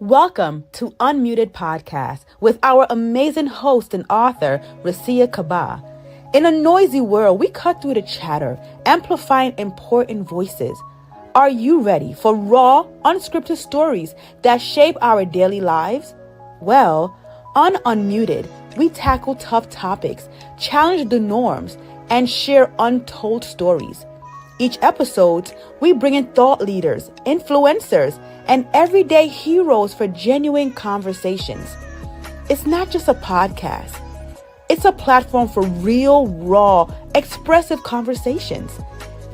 Welcome to Unmuted Podcast with our amazing host and author, Recia Kabbah. In a noisy world, we cut through the chatter, amplifying important voices. Are you ready for raw, unscripted stories that shape our daily lives? Well, on Unmuted, we tackle tough topics, challenge the norms, and share untold stories. Each episode, we bring in thought leaders, influencers, and everyday heroes for genuine conversations. It's not just a podcast. It's a platform for real, raw, expressive conversations.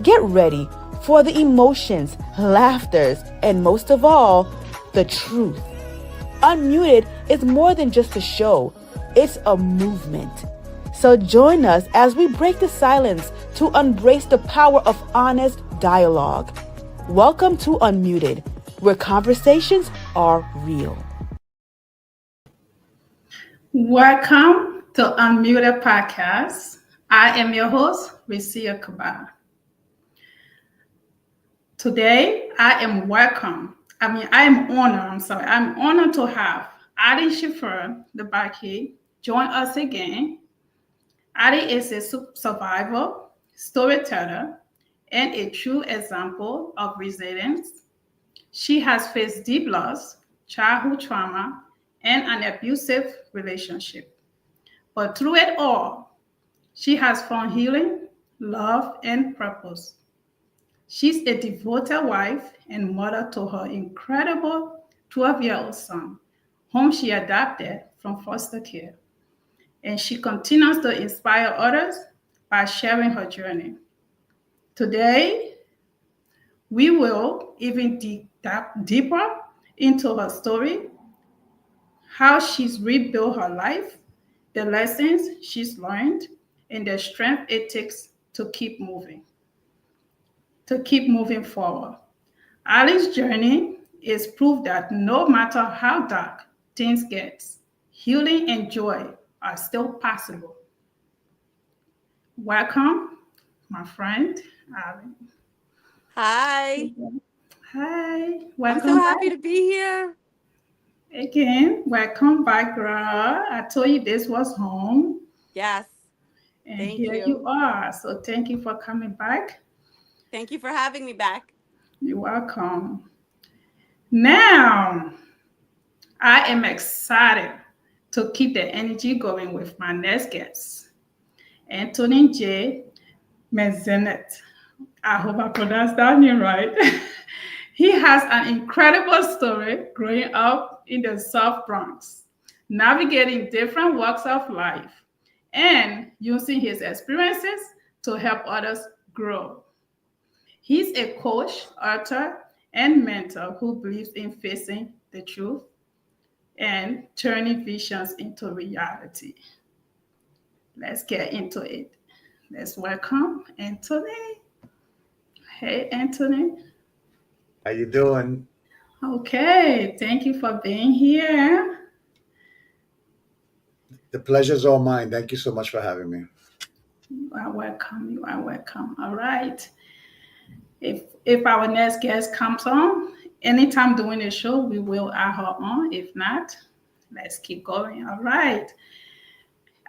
Get ready for the emotions, laughters, and most of all, the truth. Unmuted is more than just a show. It's a movement. So join us as we break the silence to embrace the power of honest dialogue. Welcome to Unmuted, where conversations are real. Welcome to Unmuted Podcast. I am your host, Recia Kabbah. Today, I am honored to have Ali Schaeffer-Lybacki join us again. Ali is a survivor, storyteller, and a true example of resilience. She has faced deep loss, childhood trauma, and an abusive relationship. But through it all, she has found healing, love, and purpose. She's a devoted wife and mother to her incredible 12-year-old son, whom she adopted from foster care. And she continues to inspire others by sharing her journey. Today, we will even dig deeper into her story, how she's rebuilt her life, the lessons she's learned, and the strength it takes to keep moving forward. Ali's journey is proof that no matter how dark things get, healing and joy are still possible. Welcome, my friend, Ali. Hi. Hi. I'm so happy to be here. Again, welcome back, girl. I told you this was home. Yes. And here you are. So thank you for coming back. Thank you for having me back. You're welcome. Now, I am excited to keep the energy going with my next guest, Anthony J. Manzanet. I hope I pronounced that name right. He has an incredible story growing up in the South Bronx, navigating different walks of life, and using his experiences to help others grow. He's a coach, author, and mentor who believes in facing the truth and turning visions into reality. Let's get into it. Let's welcome Anthony. Hey, Anthony. How you doing? Okay, thank you for being here. The pleasure's all mine. Thank you so much for having me. You are welcome. You are welcome. All right. If our next guest comes on, anytime during the show, we will add her on. If not, let's keep going. All right.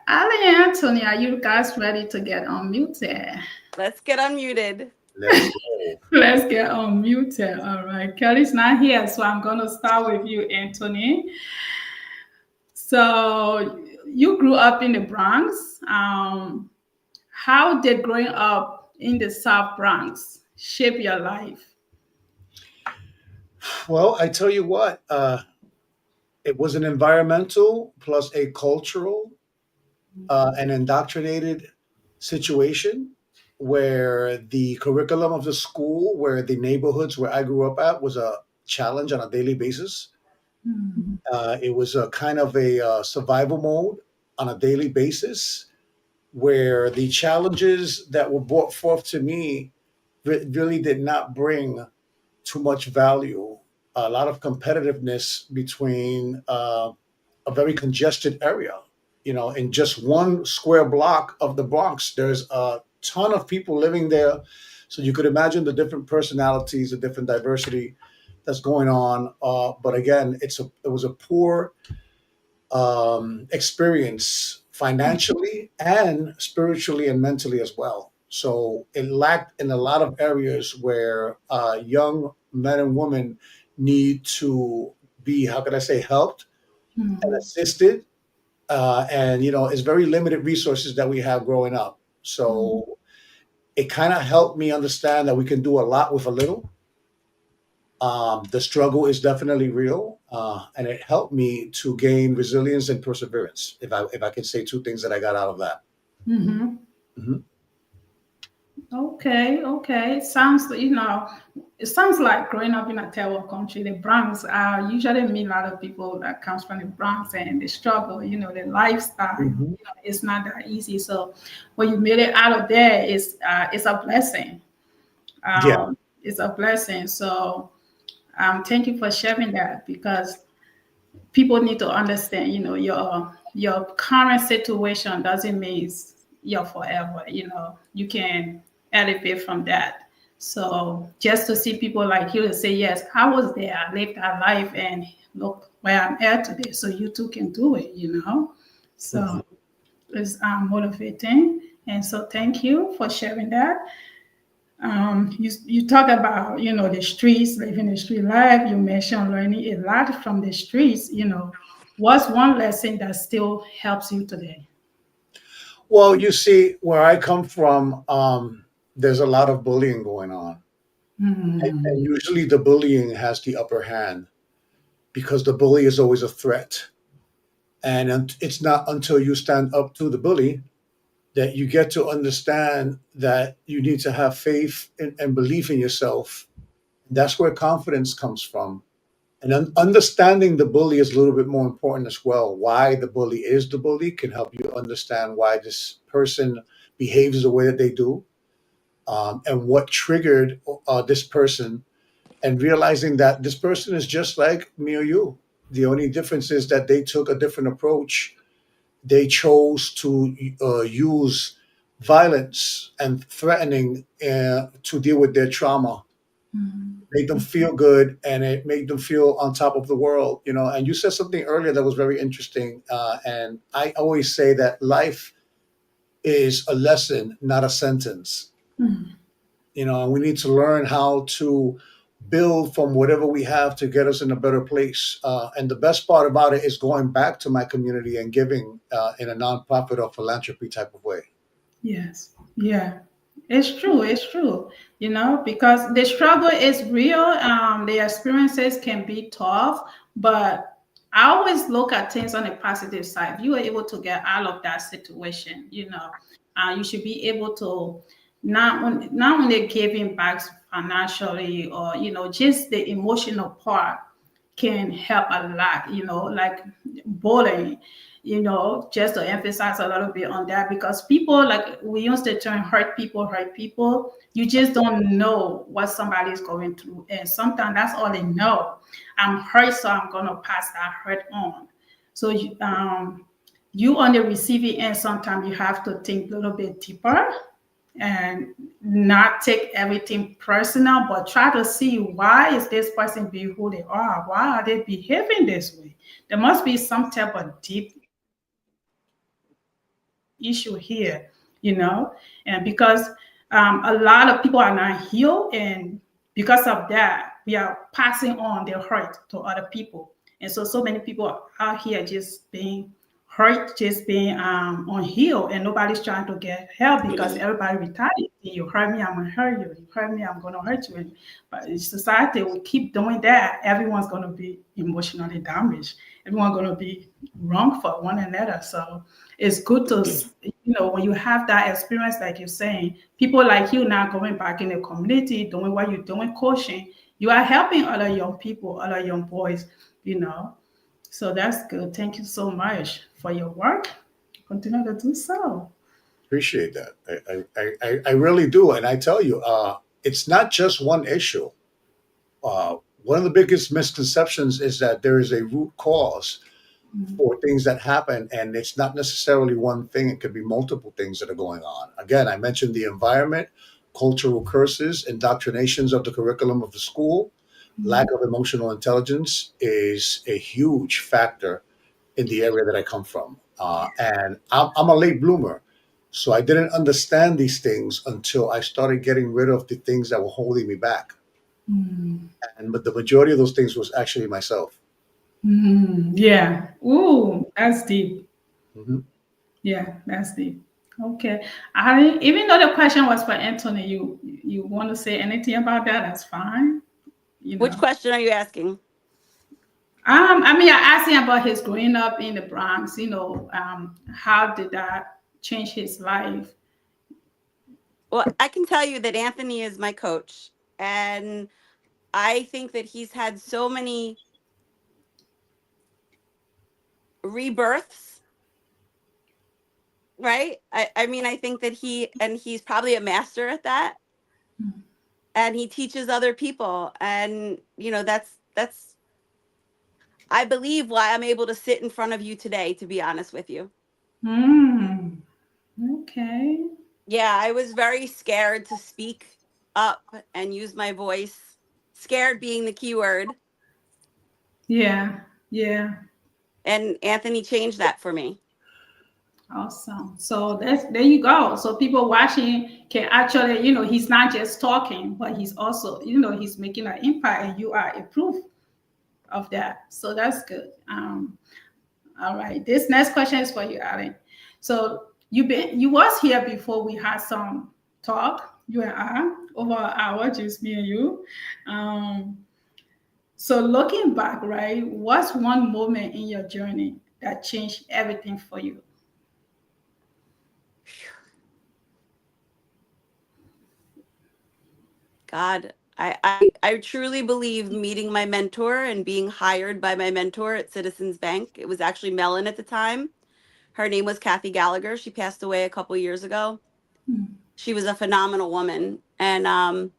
Ali and Anthony, are you guys ready to get unmuted? Let's get unmuted. Let's get unmuted. All right. Kelly's not here, so I'm going to start with you, Anthony. So you grew up in the Bronx. How did growing up in the South Bronx shape your life? Well, I tell you what, it was an environmental plus a cultural and indoctrinated situation where the curriculum of the school, where the neighborhoods where I grew up at was a challenge on a daily basis. Mm-hmm. It was a kind of a survival mode on a daily basis where the challenges that were brought forth to me really did not bring too much value. A lot of competitiveness between a very congested area. You know, in just one square block of the Bronx, there's a ton of people living there. So you could imagine the different personalities, the different diversity that's going on. But again, it was a poor experience financially and spiritually and mentally as well. So it lacked in a lot of areas where young men and women need to be, how can I say, helped and Mhm. assisted. And it's very limited resources that we have growing up. Mhm. So it kind of helped me understand that we can do a lot with a little. The struggle is definitely real, and it helped me to gain resilience and perseverance. If I can say two things that I got out of that. Mhm. Mhm. Okay, okay. It sounds like growing up in a third world country, the Bronx. I usually meet a lot of people that comes from the Bronx and the struggle. The lifestyle. Mhm. It's not that easy. So when you made it out of there, it's a blessing. Yeah. It's a blessing. So thank you for sharing that because people need to understand, your current situation doesn't mean you're forever. You can elevate from that. So just to see people like you to say, yes, I was there, I lived that life, and look where I'm at today. So you too can do it. Mhm. So it's motivating. And so thank you for sharing that. You talk about the streets, living the street life. You mentioned learning a lot from the streets. What's one lesson that still helps you today? Well, you see, where I come from, there's a lot of bullying going on, and Mm, usually the bullying has the upper hand because the bully is always a threat, and it's not until you stand up to the bully that you get to understand that you need to have faith and belief in yourself. That's where confidence comes from. And understanding the bully is a little bit more important as well. Why the bully is the bully can help you understand why this person behaves the way that they do, and what triggered this person, and realizing that this person is just like me or you. The only difference is that they took a different approach. They chose to use violence and threatening to deal with their trauma. mm, Made them feel good, and it made them feel on top of the world. And you said something earlier that was very interesting, and I always say that life is a lesson, not a sentence. mm. And we need to learn how to build from whatever we have to get us in a better place. And the best part about it is going back to my community and giving in a nonprofit or philanthropy type of way. Yes. Yeah. It's true. It's true. Because the struggle is real. The experiences can be tough, but I always look at things on a positive side. If you are able to get out of that situation, you should be able to not only giving back financially or just the emotional part can help a lot, like bullying, just to emphasize a little bit on that because people, like we use the term hurt people. You just don't know what somebody is going through. And sometimes that's all they know. I'm hurt, so I'm going to pass that hurt on. So you on the receiving end, sometimes you have to think a little bit deeper and not take everything personal, but try to see why is this person being who they are? Why are they behaving this way? There must be some type of deep issue here, and because a lot of people are not healed, and because of that, we are passing on their hurt to other people, and so many people out here just being hurt, just being unhealed, and nobody's trying to get help because everybody retaliates. You hurt me, I'm gonna hurt you. You hurt me, I'm gonna hurt you. But if society will keep doing that, everyone's gonna be emotionally damaged. Everyone's gonna be wrong for one another. So it's good to, when you have that experience, like you're saying, people like you now going back in the community, doing what you're doing, coaching, you are helping other young people, other young boys, you know. So that's good. Thank you so much for your work. Continue to do so. Appreciate that. I really do. And I tell you, it's not just one issue. One of the biggest misconceptions is that there is a root cause Mhm. for things that happen, and it's not necessarily one thing. It could be multiple things that are going on. Again, I mentioned the environment, cultural curses, indoctrinations of the curriculum of the school, lack of emotional intelligence is a huge factor in the area that I come from. And I'm a late bloomer. So I didn't understand these things until I started getting rid of the things that were holding me back. But the majority of those things was actually myself. Yeah. Ooh, that's deep. Mhm. Yeah, that's deep. Okay. I even though the question was for Anthony, you want to say anything about that? That's fine. You Which know. question are you asking? I mean, I asked him about his growing up in the Bronx. How did that change his life? Well, I can tell you that Anthony is my coach, and I think that he's had so many rebirths, right? I mean, I think that he's probably a master at that, and he teaches other people. And, that's, I believe, why I'm able to sit in front of you today, to be honest with you. Hmm. Okay. Yeah, I was very scared to speak up and use my voice. Scared being the key word. Yeah. Yeah. And Anthony changed that for me. Awesome. So there you go. So people watching can actually, he's not just talking, but he's also, he's making an impact, and you are a proof of that. So that's good. All right. This next question is for you, Alan. So you was here before we had some talk, you and I, over an hour, just me and you. So looking back, right, what's one moment in your journey that changed everything for you? God, I truly believe meeting my mentor and being hired by my mentor at Citizens Bank. It was actually Mellon at the time. Her name was Kathy Gallagher. She passed away a couple years ago. She was a phenomenal woman, and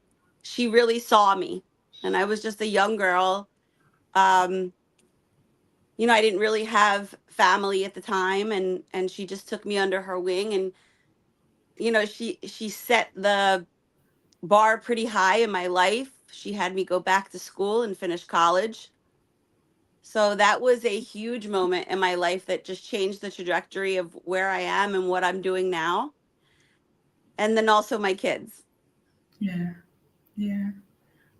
she really saw me. And I was just a young girl. Um, I didn't really have family at the time, and she just took me under her wing, and she set the bar pretty high in my life. She had me go back to school and finish college. So that was a huge moment in my life that just changed the trajectory of where I am and what I'm doing now. And then also my kids. Yeah. Yeah.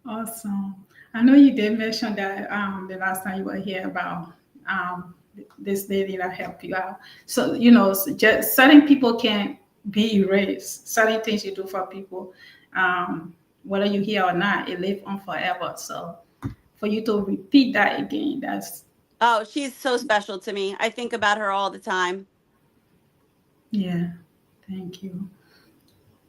Awesome. I know you did mention that the last time you were here about this lady that helped you out. So, just certain people can be erased. Certain things you do for people, whether you hear or not, it live on forever. So, for you to repeat that again, that's Oh, she's so special to me. I think about her all the time. yeah. Thank you.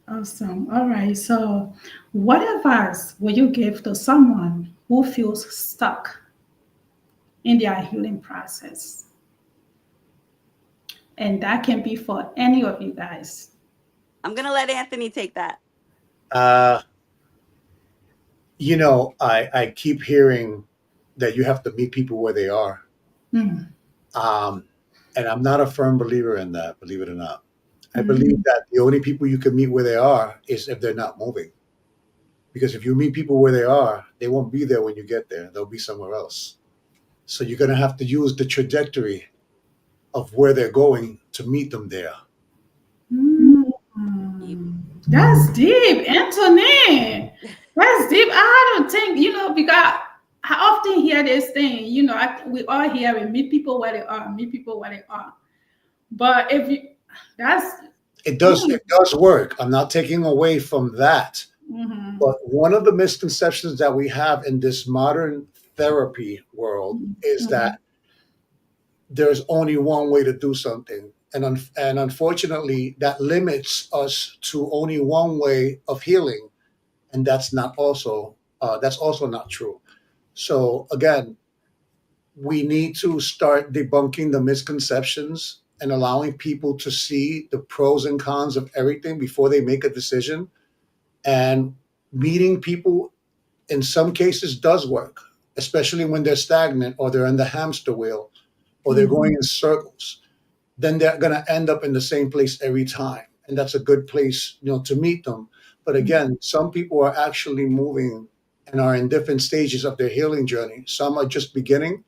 Awesome. All right. So, what advice would you give to someone who feels stuck in their healing process? And that can be for any of you guys. I'm going to let Anthony take that. Uh, I keep hearing that you have to meet people where they are. Mm. Um, and I'm not a firm believer in that, believe it or not. I believe Mm. that the only people you can meet where they are is if they're not moving. Because if you meet people where they are, they won't be there when you get there. They'll be somewhere else. So you're going to have to use the trajectory of where they're going to meet them there. That's deep, Anthony. That's deep. I don't think, because I often hear this thing, we all hear it, meet people where they are, meet people where they are. But if you, that's, It does work. I'm not taking away from that. But one of the misconceptions that we have in this modern therapy world is that there's only one way to do something. And unfortunately, that limits us to only one way of healing. And that's also not true. So again, we need to start debunking the misconceptions and allowing people to see the pros and cons of everything before they make a decision. And meeting people in some cases does work, especially when they're stagnant or they're in the hamster wheel or they're going in circles. Then they're going to end up in the same place every time. And that's a good place, to meet them. But again, some people are actually moving and are in different stages of their healing journey. Some are just beginning,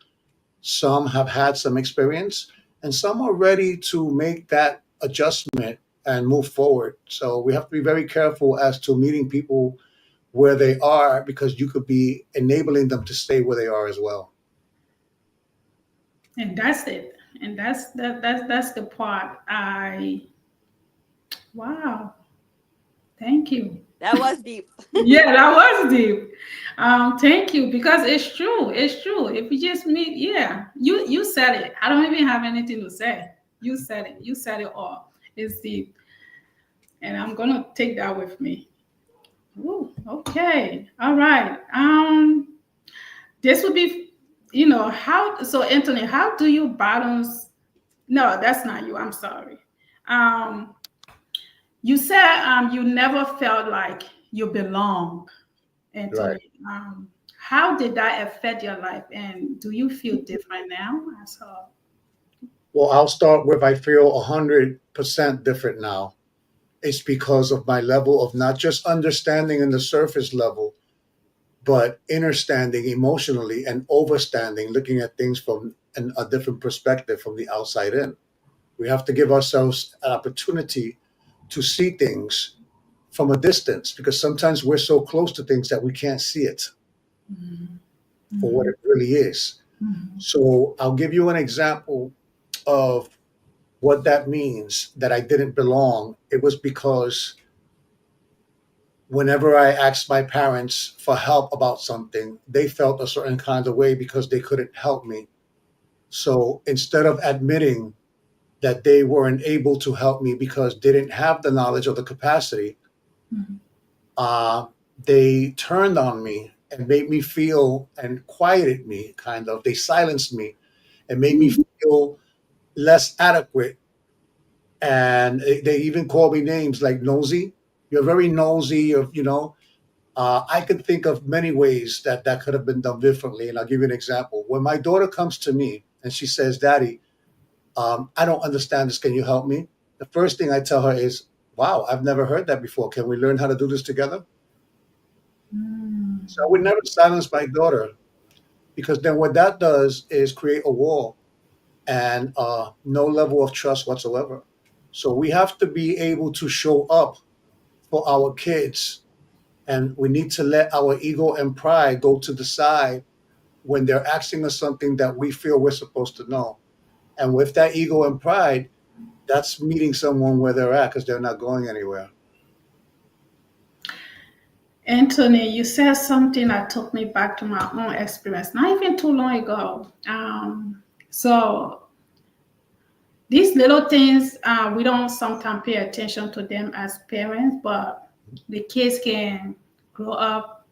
some have had some experience, and some are ready to make that adjustment and move forward. So we have to be very careful as to meeting people where they are, because you could be enabling them to stay where they are as well. And that's it. And that's the part. Wow. Thank you. That was deep. Yeah, that was deep. Thank you, because it's true. It's true. If you just meet, yeah, you said it. I don't even have anything to say. You said it. You said it all. It's deep, and I'm gonna take that with me. Ooh, okay. All right. This would be, how. So, Anthony, how do you balance? No, that's not you. I'm sorry. You said you never felt like you belong, Anthony. Right. How did that affect your life, and do you feel different now? Well, I'll start with I feel 100% different now. It's because of my level of not just understanding in the surface level, but understanding emotionally and overstanding, looking at things from a different perspective from the outside in. We have to give ourselves an opportunity to see things from a distance, because sometimes we're so close to things that we can't see it for what it really is. So I'll give you an example of what that means, that I didn't belong. It was because whenever I asked my parents for help about something, they felt a certain kind of way because they couldn't help me. So instead of admitting that they weren't able to help me because they didn't have the knowledge or the capacity, they turned on me and made me feel, and quieted me, kind of. They silenced me and made me feel less adequate. And they even called me names like nosy. You're very nosy, I could think of many ways that could have been done differently. And I'll give you an example. When my daughter comes to me and she says, Daddy, I don't understand this. Can you help me? The first thing I tell her is, wow, I've never heard that before. Can we learn how to do this together? So I would never silence my daughter, because then what that does is create a wall and no level of trust whatsoever. So we have to be able to show up for our kids, and we need to let our ego and pride go to the side when they're asking us something that we feel we're supposed to know. And with that ego and pride, that's meeting someone where they're at, because they're not going anywhere. Anthony, you said something that took me back to my own experience, not even too long ago. So these little things, we don't sometimes pay attention to them as parents, but the kids can grow up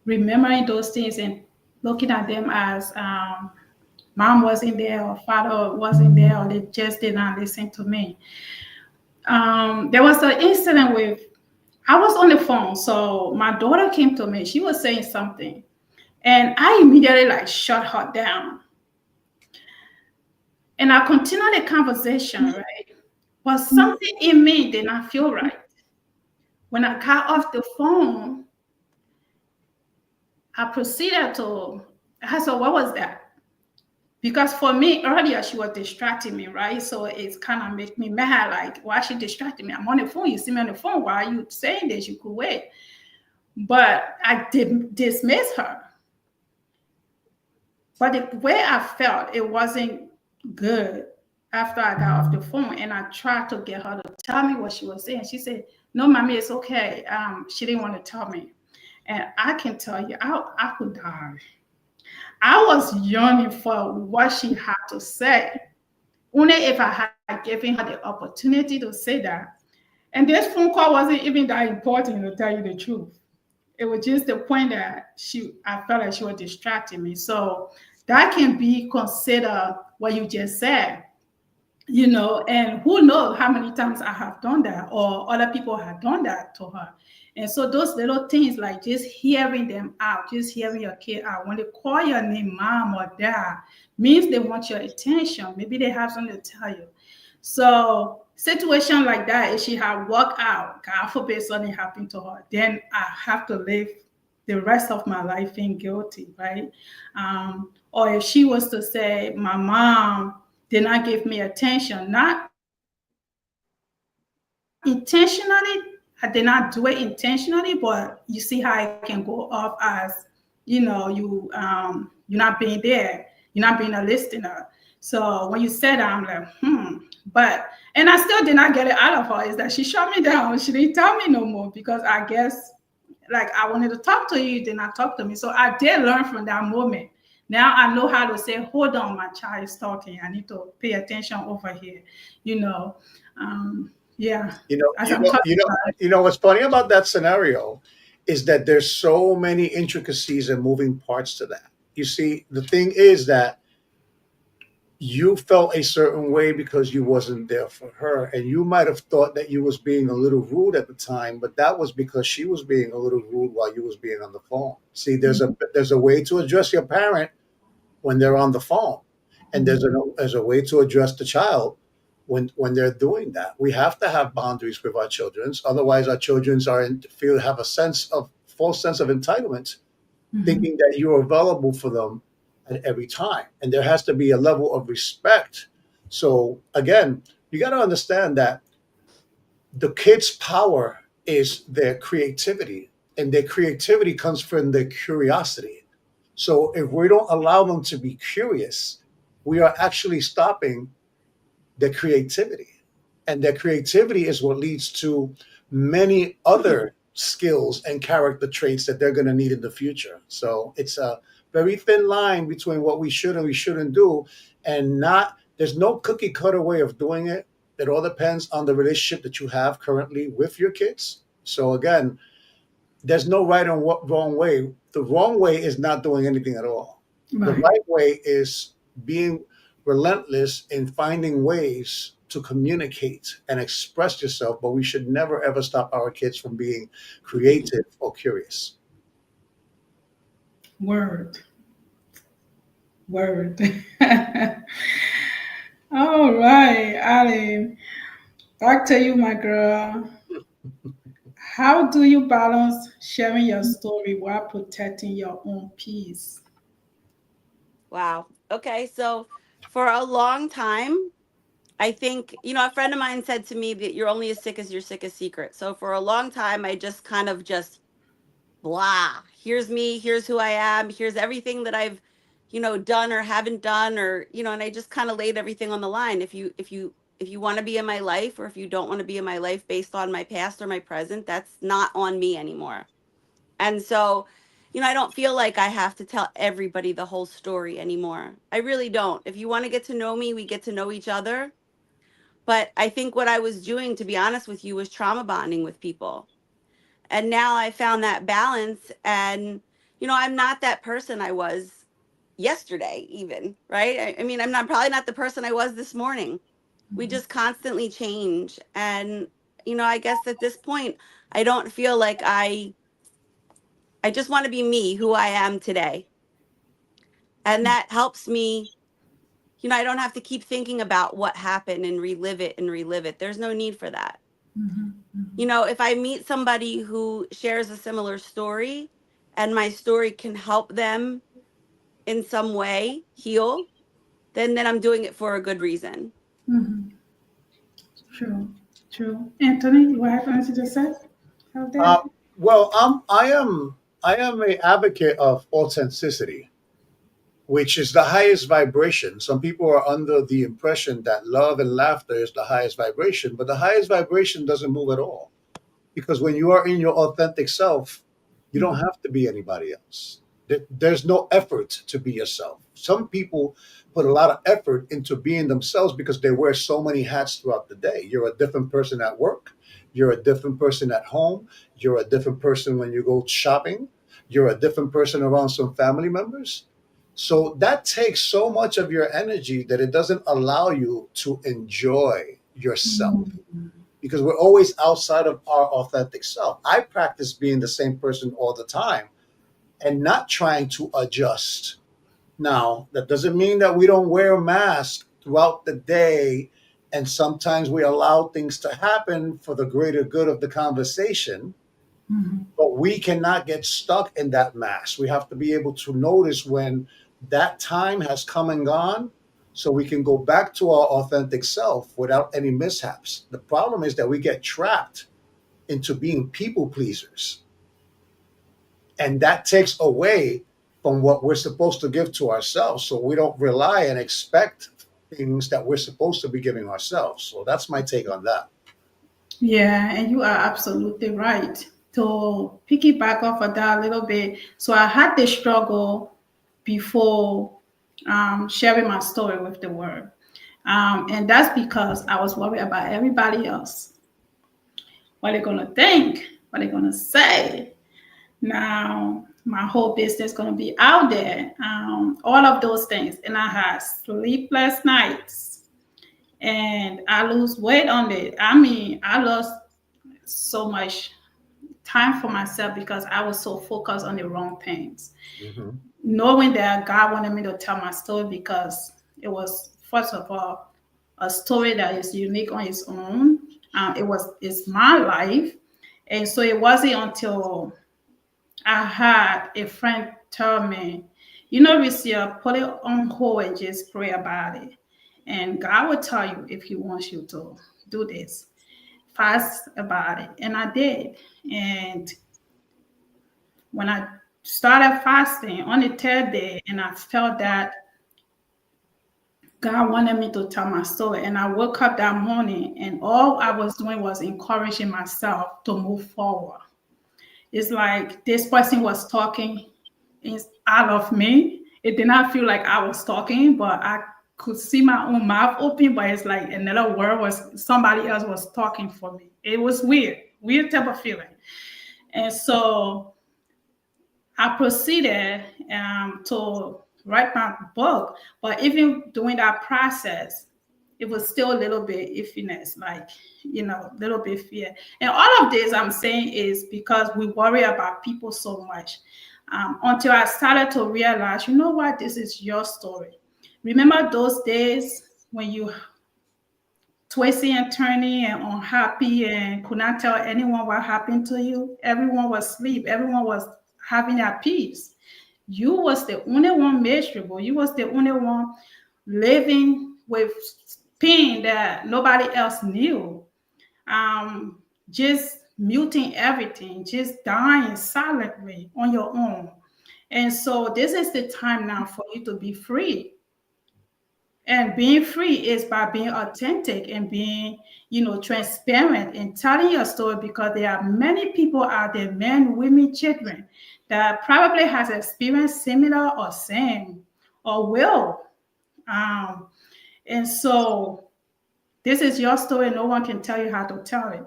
remembering those things and looking at them as mom wasn't there or father wasn't there, or they just did not listen to me. There was an incident with, I was on the phone, so my daughter came to me. She was saying something, and I immediately shut her down. And I continued the conversation, right? But something in me did not feel right. When I got off the phone, I proceeded to ask her, what was that? Because for me, earlier, she was distracting me, right? So it's kind of make me mad, like, why is she distracting me? I'm on the phone. You see me on the phone. Why are you saying this? You could wait. But I didn't dismiss her. But the way I felt, it wasn't good after I got off the phone. And I tried to get her to tell me what she was saying. She said, no, mommy, it's okay. She didn't want to tell me. And I can tell you, I could die. I was yearning for what she had to say. Only if I had given her the opportunity to say that. And this phone call wasn't even that important, to tell you the truth. It was just the point that I felt like she was distracting me. So that can be considered what you just said, and who knows how many times I have done that, or other people have done that to her. And so those little things, like just hearing them out, just hearing your kid out, when they call your name, mom or dad, means they want your attention. Maybe they have something to tell you. So situation like that, if she had walked out, God forbid something happened to her, then I have to live the rest of my life feeling guilty, right? Or if she was to say, my mom did not give me attention, not intentionally, I did not do it intentionally, but you see how it can go off as, you're not being there, you're not being a listener. So when you said that, I'm like, but and I still did not get it out of her, is that she shut me down. She didn't tell me no more, because I guess, like, I wanted to talk to you, you did not talk to me. So I did learn from that moment. Now I know how to say, hold on, my child is talking, I need to pay attention over here, you know. Yeah, You know, as you I'm know, talking you know, about it. you know what's funny about that scenario is that there's so many intricacies and moving parts to that. You see, the thing is that you felt a certain way because you wasn't there for her, and you might have thought that you was being a little rude at the time, but that was because she was being a little rude while you was being on the phone. See, there's a way to address your parent when they're on the phone, and there's a way to address the child when they're doing that. We have to have boundaries with our children, otherwise our children have a false sense of entitlement, Mhm. thinking that you're available for them at every time. And there has to be a level of respect. So again, you got to understand that the kids' power is their creativity, and their creativity comes from their curiosity. So if we don't allow them to be curious, we are actually stopping their creativity. And their creativity is what leads to many other skills and character traits that they're going to need in the future. So it's a very thin line between what we should and we shouldn't do. And there's no cookie cutter way of doing it. It all depends on the relationship that you have currently with your kids. So again, there's no right and wrong way. The wrong way is not doing anything at all. The Right. right way is being relentless in finding ways to communicate and express yourself, but we should never ever stop our kids from being creative or curious. Word. Word. All right, Ali. Back to you, my girl. How do you balance sharing your story while protecting your own peace? Wow. Okay. So for a long time, I think, a friend of mine said to me that you're only as sick as your sickest secret. So for a long time, I just kind of just blah. Here's me. Here's who I am. Here's everything that I've, done or haven't done, or, and I just kind of laid everything on the line. If you want to be in my life, or if you don't want to be in my life based on my past or my present, that's not on me anymore. And so, I don't feel like I have to tell everybody the whole story anymore. I really don't. If you want to get to know me, we get to know each other. But I think what I was doing, to be honest with you, was trauma bonding with people. And now I found that balance. And, I'm not that person I was yesterday, even, right? I mean, probably not the person I was this morning. We just constantly change. And, I guess at this point, I don't feel like I just want to be me, who I am today. And that helps me. I don't have to keep thinking about what happened and relive it and relive it. There's no need for that. Mhm, mhm, If I meet somebody who shares a similar story and my story can help them in some way heal, then I'm doing it for a good reason. mhm. True, true. Anthony, what happened to just said? How Uh, that? well, I am a advocate of authenticity, which is the highest vibration. Some people are under the impression that love and laughter is the highest vibration, but the highest vibration doesn't move at all. Because when you are in your authentic self, you don't have to be anybody else. There's no effort to be yourself. Some people put a lot of effort into being themselves because they wear so many hats throughout the day. You're a different person at work. You're a different person at home. You're a different person when you go shopping. You're a different person around some family members. So that takes so much of your energy that it doesn't allow you to enjoy yourself Mhm, because we're always outside of our authentic self. I practice being the same person all the time and not trying to adjust. Now, that doesn't mean that we don't wear masks throughout the day and sometimes we allow things to happen for the greater good of the conversation. But we cannot get stuck in that mass. We have to be able to notice when that time has come and gone so we can go back to our authentic self without any mishaps. The problem is that we get trapped into being people pleasers. And that takes away from what we're supposed to give to ourselves. So we don't rely and expect things that we're supposed to be giving ourselves. So that's my take on that. Yeah, and you are absolutely right. To piggyback off of that a little bit, so I had the struggle before sharing my story with the world. And that's because I was worried about everybody else. What they're going to think, what they're going to say. Now, my whole business going to be out there, all of those things. And I had sleepless nights. And I lose weight on it. I mean, I lost so much time for myself because I was so focused on the wrong things. Mm-hmm. Knowing that God wanted me to tell my story because it was, first of all, a story that is unique on its own. It's my life. And so it wasn't until I had a friend tell me, Recia, put it on hold and just pray about it. And God will tell you if He wants you to do this. Fast about it. And I did. And when I started fasting on the third day, and I felt that God wanted me to tell my story. And I woke up that morning, and all I was doing was encouraging myself to move forward. It's like this person was talking out of me. It did not feel like I was talking, but I could see my own mouth open, but it's like another word was somebody else was talking for me. It was weird type of feeling. And so I proceeded to write my book, but even during that process, it was still a little bit iffiness, like, little bit fear. And all of this I'm saying is because we worry about people so much until I started to realize, you know what, this is your story. Remember those days when you twisting and turning and unhappy and could not tell anyone what happened to you? Everyone was asleep. Everyone was having their peace. You was the only one miserable. You was the only one living with pain that nobody else knew. Just muting everything, just dying silently on your own. And so this is the time now for you to be free. And being free is by being authentic and being, transparent and telling your story, because there are many people out there, men, women, children, that probably has experienced similar or same or will. And so this is your story. No one can tell you how to tell it.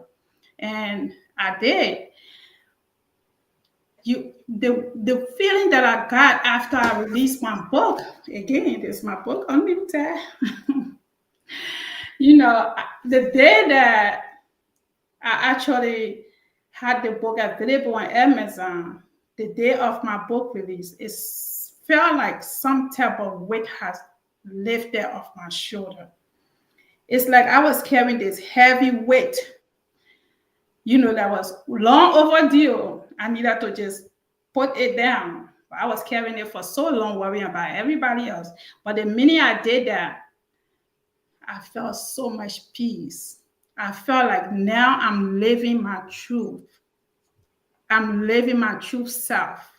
And I did. The feeling that I got after I released my book, again, this is my book, Unlimited. The day that I actually had the book available on Amazon, the day of my book release, it felt like some type of weight has lifted off my shoulder. It's like I was carrying this heavy weight, that was long overdue. I needed to just put it down. I was carrying it for so long, worrying about everybody else. But the minute I did that, I felt so much peace. I felt like now I'm living my truth. I'm living my true self.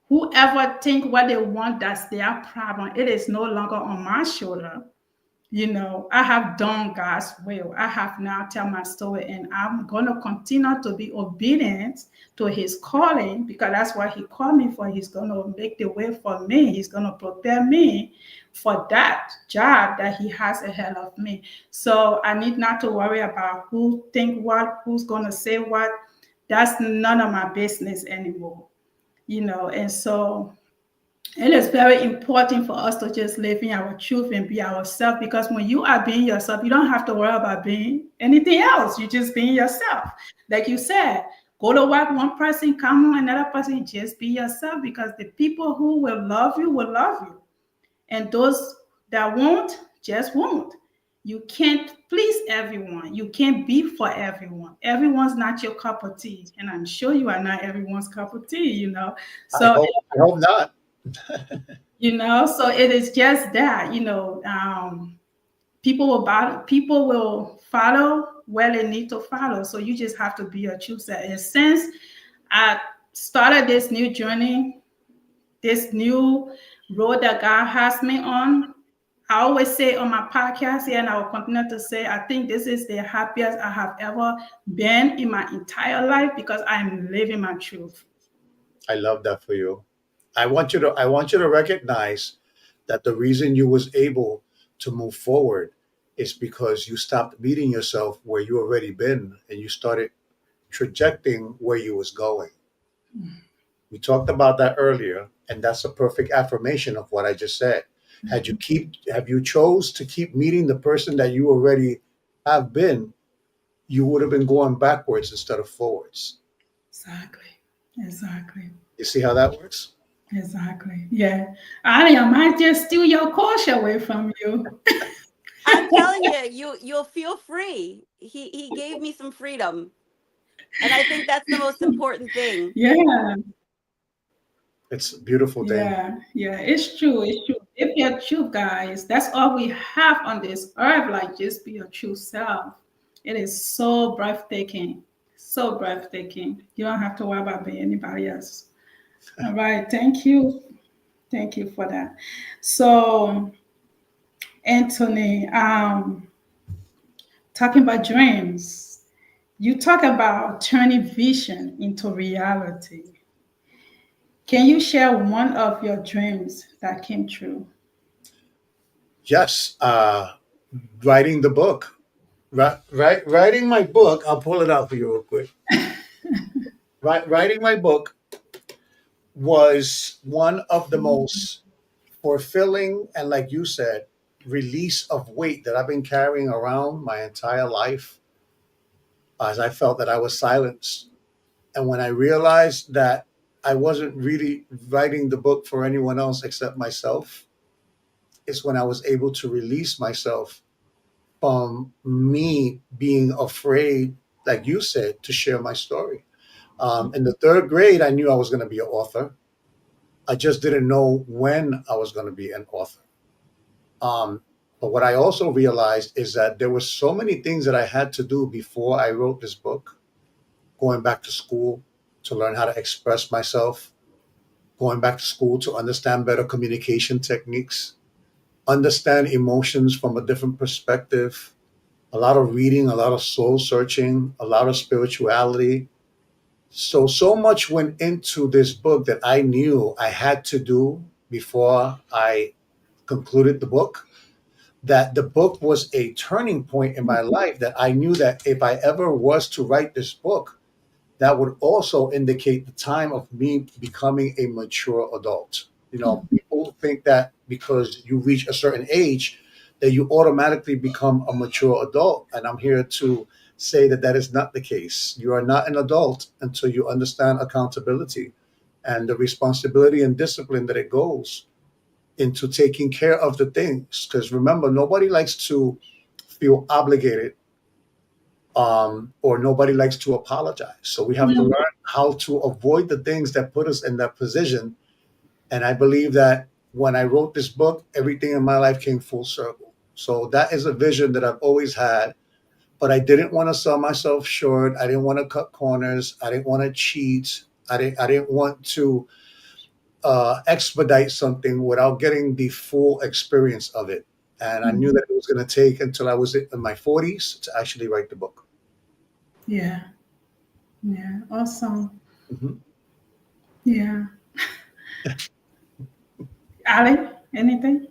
Whoever think what they want, that's their problem. It is no longer on my shoulder. I have done God's will. I have now tell my story, and I'm going to continue to be obedient to His calling, because that's what He called me for. He's going to make the way for me. He's going to prepare me for that job that He has ahead of me. So I need not to worry about who think what, who's going to say what. That's none of my business anymore. And so it is very important for us to just live in our truth and be ourselves, because when you are being yourself, you don't have to worry about being anything else. You're just being yourself. Like you said, go to work, one person, come on, another person, just be yourself, because the people who will love you. And those that won't, just won't. You can't please everyone. You can't be for everyone. Everyone's not your cup of tea. And I'm sure you are not everyone's cup of tea, you know. So, I hope not. so it is just that, people will follow where they need to follow. So you just have to be a true self. And since I started this new journey, this new road that God has me on, I always say on my podcast here, and I will continue to say, I think this is the happiest I have ever been in my entire life because I'm living my truth. I love that for you. I want you to recognize that the reason you was able to move forward is because you stopped meeting yourself where you already been and you started trajecting where you was going. We talked about that earlier, and that's a perfect affirmation of what I just said. Have you chose to keep meeting the person that you already have been, you would have been going backwards instead of forwards. Exactly. You see how that works? Exactly. Yeah. I might just steal your course away from you. I'm telling you, you'll feel free. He gave me some freedom. And I think that's the most important thing. Yeah. It's a beautiful thing. Yeah. It's true. If you're true, guys, that's all we have on this earth. Like, just be your true self. It is so breathtaking. So breathtaking. You don't have to worry about being anybody else. All right. Thank you. Thank you for that. So, Anthony, talking about dreams, you talk about turning vision into reality. Can you share one of your dreams that came true? Yes, writing the book. Writing my book. I'll pull it out for you real quick. Writing my book was one of the most fulfilling and, like you said, release of weight that I've been carrying around my entire life, as I felt that I was silenced. And when I realized that I wasn't really writing the book for anyone else except myself, it's when I was able to release myself from me being afraid, like you said, to share my story. In the third grade, I knew I was going to be an author. I just didn't know when I was going to be an author. But what I also realized is that there were so many things that I had to do before I wrote this book. Going back to school to learn how to express myself, going back to school to understand better communication techniques, understand emotions from a different perspective, a lot of reading, a lot of soul searching, a lot of spirituality. So much went into this book that I knew I had to do before I concluded the book, that the book was a turning point in my life, that I knew that if I ever was to write this book, that would also indicate the time of me becoming a mature adult. People think that because you reach a certain age, that you automatically become a mature adult. And I'm here to say that that is not the case. You are not an adult until you understand accountability and the responsibility and discipline that it goes into taking care of the things. Because remember, nobody likes to feel obligated, or nobody likes to apologize. So we have to learn how to avoid the things that put us in that position. And I believe that when I wrote this book, everything in my life came full circle. So that is a vision that I've always had, but I didn't want to sell myself short. I didn't want to cut corners. I didn't want to cheat. I didn't want to expedite something without getting the full experience of it. And I knew that it was going to take until I was in my 40s to actually write the book. Yeah. Awesome. Mhm. Yeah. Ali, anything?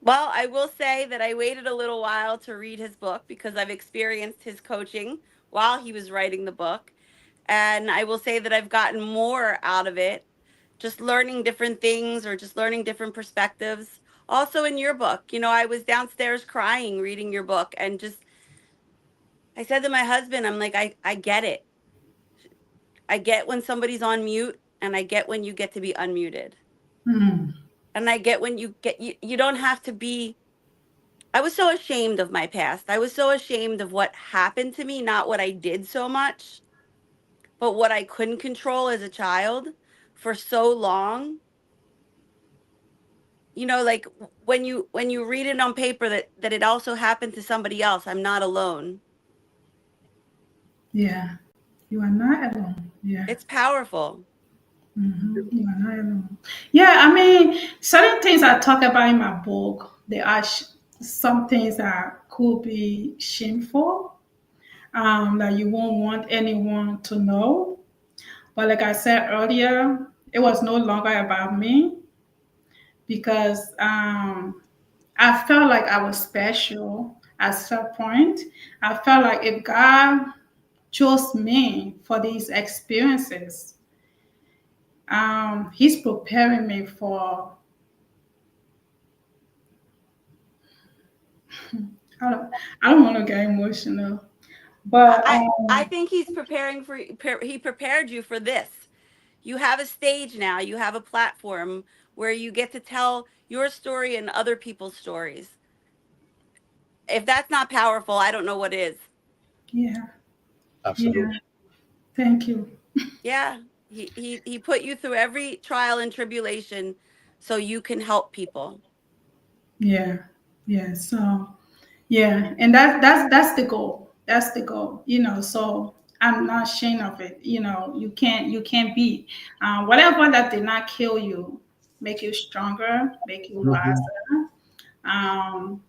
Well, I will say that I waited a little while to read his book because I've experienced his coaching while he was writing the book. And I will say that I've gotten more out of it, just learning different things or just learning different perspectives. Also in your book, I was downstairs crying reading your book, and just I said to my husband, I'm like, I get it. I get when somebody's on mute, and I get when you get to be unmuted. Mm. And I get when you don't have to be I was so ashamed of my past. I was so ashamed of what happened to me, not what I did so much, but what I couldn't control as a child for so long. You know, like when you read it on paper that it also happened to somebody else, I'm not alone. Yeah. You are not alone. Yeah. It's powerful. You are not alone. Yeah, I mean, certain things I talk about in my book, there are some things that could be shameful, that you won't want anyone to know. But like I said earlier, it was no longer about me because I felt like I was special at some point. I felt like if God chose me for these experiences, He's preparing me for. I don't, I don't want to get emotional, but I think he's preparing for he prepared you for this. You have a stage now, you have a platform where you get to tell your story and other people's stories. If that's not powerful, I don't know what is. yeah, yeah. Absolutely. Thank you. Yeah. He put you through every trial and tribulation so you can help people. Yeah, yeah. So yeah, and that's the goal. That's the goal. So I'm not ashamed of it. You can't be whatever that did not kill you, make you stronger, make you Mhm. wiser. Um,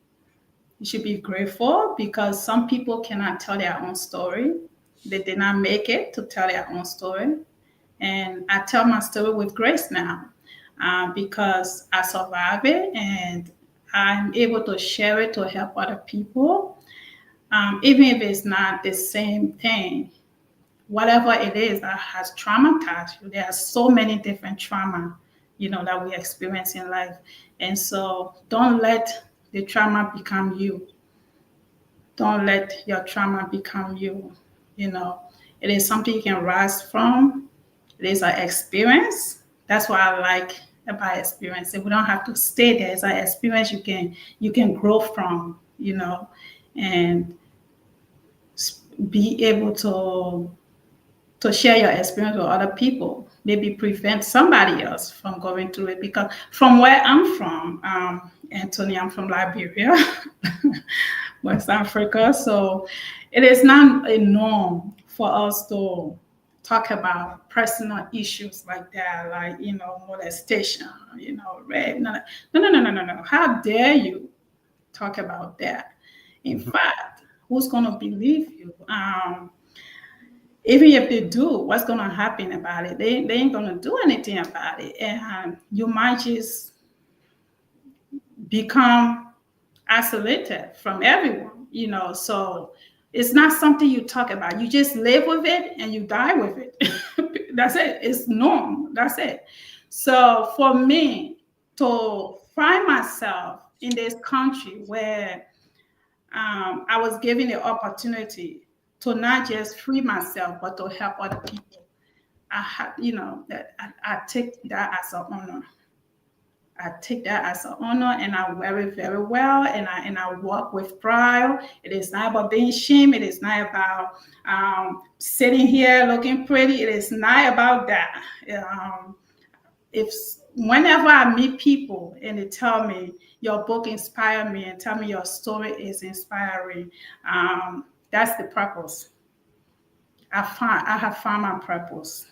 you should be grateful because some people cannot tell their own story. They did not make it to tell their own story. And I tell my story with grace now because I survived it and I'm able to share it to help other people, even if it's not the same thing. Whatever it is that has traumatized you, there are so many different trauma, that we experience in life. And so don't let the trauma become you. Don't let your trauma become you. You know, it is something you can rise from. It is an experience. That's what I like about experience. If we don't have to stay there, it's an experience you can grow from, and be able to share your experience with other people. Maybe prevent somebody else from going through it. Because from where I'm from, Anthony, I'm from Liberia, West Africa. So it is not a norm for us to talk about personal issues like that, like, molestation, rape. No, no, no, no, no, no, no. How dare you talk about that? In Mhm. fact, who's going to believe you? Even if they do, what's going to happen about it? They ain't going to do anything about it. And you might just become isolated from everyone, so it's not something you talk about. You just live with it and you die with it. That's it. It's norm. That's it. So for me to find myself in this country where I was given the opportunity to not just free myself but to help other people, I had, that I take that as an honor. I take that as an honor and I wear it very well, and I walk with pride. It is not about being shame. It is not about sitting here looking pretty. It is not about that. If Whenever I meet people and they tell me your book inspired me and tell me your story is inspiring, that's the purpose. I have found my purpose.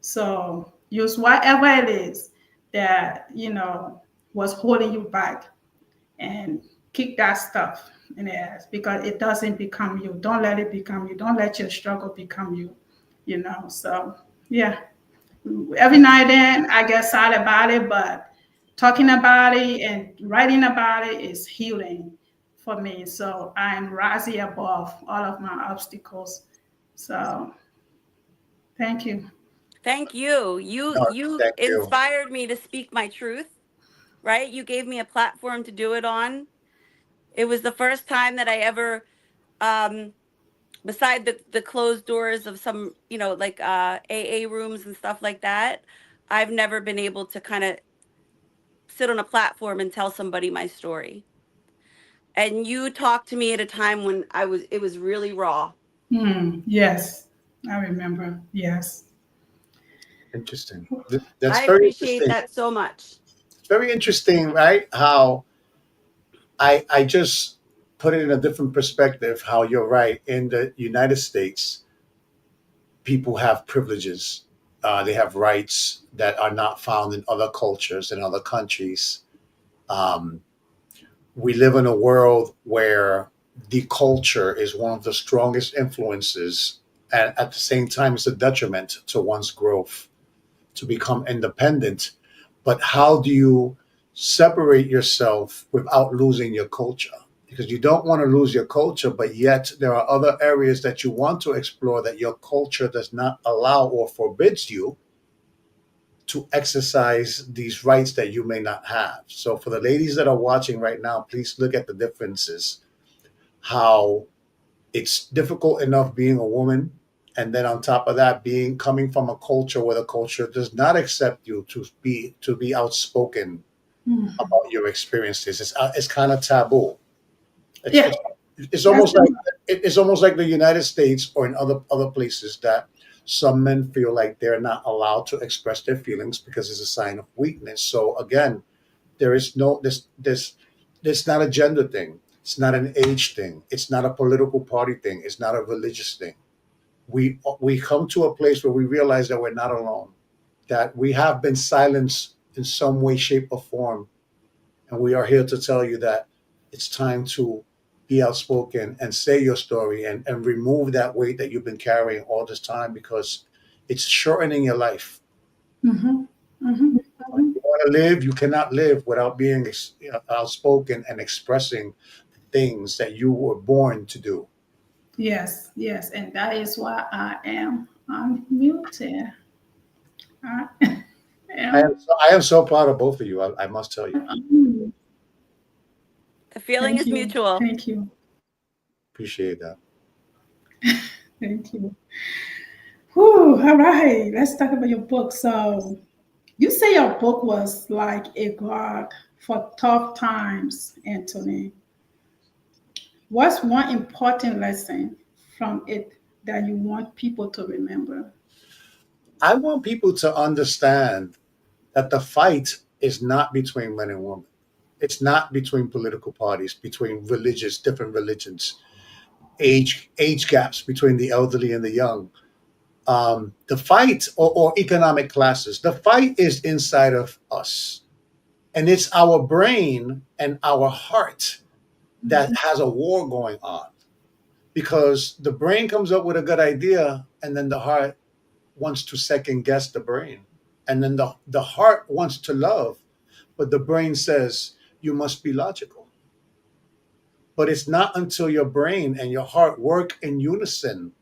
So use whatever it is that was holding you back and kick that stuff in the ass because it doesn't become you. Don't let it become you. Don't let your struggle become you. So yeah. Every now and then I get sad about it, but talking about it and writing about it is healing for me. So I'm rising above all of my obstacles. So thank you. Thank you. You No, you thank you. inspired me to speak my truth, right? You gave me a platform to do it on. It was the first time that I ever um beside the closed doors of some, like AA rooms and stuff like that, I've never been able to kind of sit on a platform and tell somebody my story. And you talked to me at a time when it was really raw. Yes, I remember. Yes. Interesting. That's I very appreciate interesting. that so much. It's very interesting, right? How I just put it in a different perspective. How you're right. In the United States, people have privileges. They have rights that are not found in other cultures and other countries. Um, we live in a world where the culture is one of the strongest influences, and at the same time, it's a detriment to one's growth to become independent. But how do you separate yourself without losing your culture? Because you don't want to lose your culture, but yet there are other areas that you want to explore that your culture does not allow or forbids you to exercise these rights that you may not have. So, for the ladies that are watching right now, please look at the differences. How it's difficult enough being a woman, and then on top of that, being coming from a culture where the culture does not accept you to be outspoken Mhm. about your experiences. It's kind of taboo. It's, Yeah, it's it's that's almost like it's almost like the United States or in other places that some men feel like they're not allowed to express their feelings because it's a sign of weakness. So again, there is no this not a gender thing. It's not an age thing. It's not a political party thing. It's not a religious thing. We come to a place where we realize that we're not alone, that we have been silenced in some way, shape, or form, and we are here to tell you that it's time to be outspoken and say your story and remove that weight that you've been carrying all this time because it's shortening your life. hmm hmm hmm You want to live, you cannot live without being outspoken and expressing things that you were born to do. Yes, yes, and that is why I am unmuted. I am. I am so proud of both of you. I must tell you, The feeling Thank is you. mutual. Thank you. appreciate that. Thank you. Whew, all right, let's talk about your book. So, you say your book was like a guide for tough times, Anthony. What's one important lesson from it that you want people to remember? I want people to understand that the fight is not between men and women. It's not between political parties, between different religions, age gaps between the elderly and the young. The fight or economic classes, the fight is inside of us. And it's our brain and our heart that has a war going on because the brain comes up with a good idea and then the heart wants to second guess the brain. And then the heart wants to love, but the brain says, you must be logical. But it's not until your brain and your heart work in unison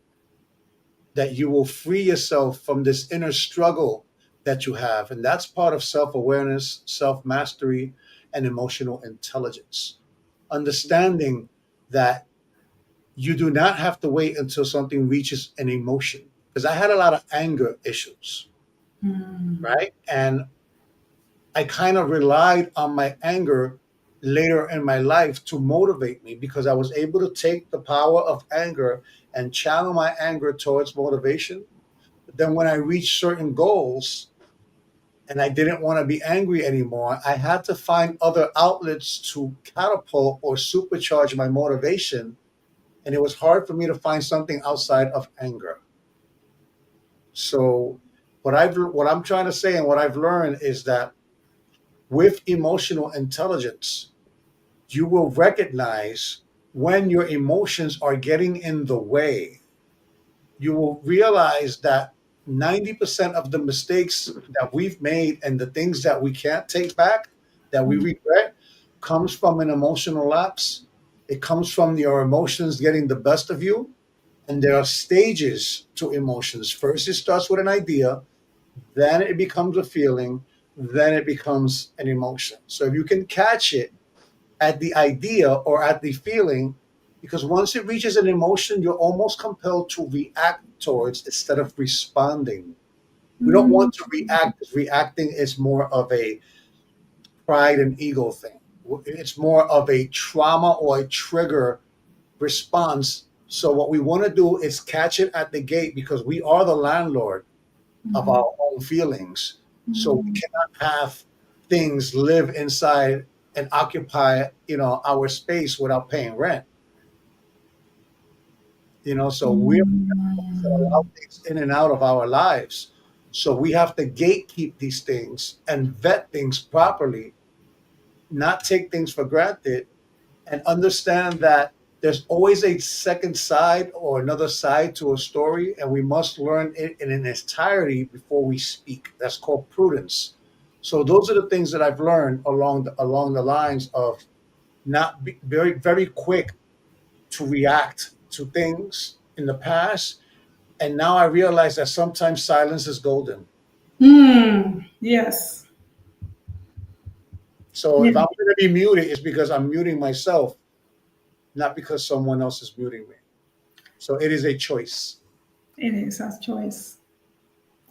that you will free yourself from this inner struggle that you have. And that's part of self awareness, self mastery, and emotional intelligence. Understanding that you do not have to wait until something reaches an emotion. Because I had a lot of anger issues, Mm. right? And I kind of relied on my anger later in my life to motivate me because I was able to take the power of anger and channel my anger towards motivation. But then when I reached certain goals and I didn't want to be angry anymore, I had to find other outlets to catapult or supercharge my motivation. And it was hard for me to find something outside of anger. So what I'm trying to say and what I've learned is that with emotional intelligence, you will recognize when your emotions are getting in the way. You will realize that 90% of the mistakes that we've made and the things that we can't take back, that we regret, comes from an emotional lapse. It comes from your emotions getting the best of you. And there are stages to emotions. First, it starts with an idea, then it becomes a feeling, then it becomes an emotion. So if you can catch it at the idea or at the feeling, because once it reaches an emotion, you're almost compelled to react towards instead of responding. We don't Mm. want to react because reacting is more of a pride and ego thing. It's more of a trauma or a trigger response. So what we want to do is catch it at the gate, because we are the landlord of Mhm. our own feelings. So we Mhm. cannot have things live inside and occupy, our space without paying rent. So we're to allow Mhm. things in and out of our lives. So we have to gatekeep these things and vet things properly, not take things for granted, and understand that there's always a second side or another side to a story, and we must learn it in its entirety before we speak. That's called prudence. So those are the things that I've learned along the lines of not be very, very quick to react to things in the past. And now I realize that sometimes silence is golden. Yes. So Yeah. if I'm going to be muted, it's because I'm muting myself, not because someone else is muting me. So it is a choice. It is a choice.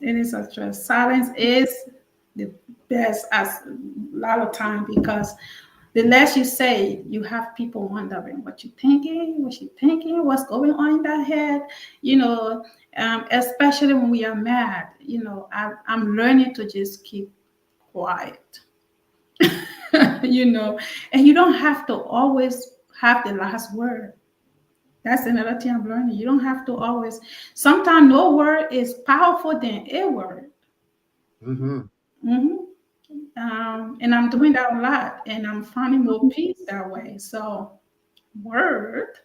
It is a choice. Silence is the best as a lot of time, because the less you say, you have people wondering what you thinking, what you thinking, what's going on in that head. You know, especially when we are mad. I'm learning to just keep quiet. And you don't have to always have the last word. That's another thing I'm learning. You don't have to always. Sometimes no word is powerful than a word. Hmm. hmm and I'm doing that a lot, and I'm finding more peace that way. So, word,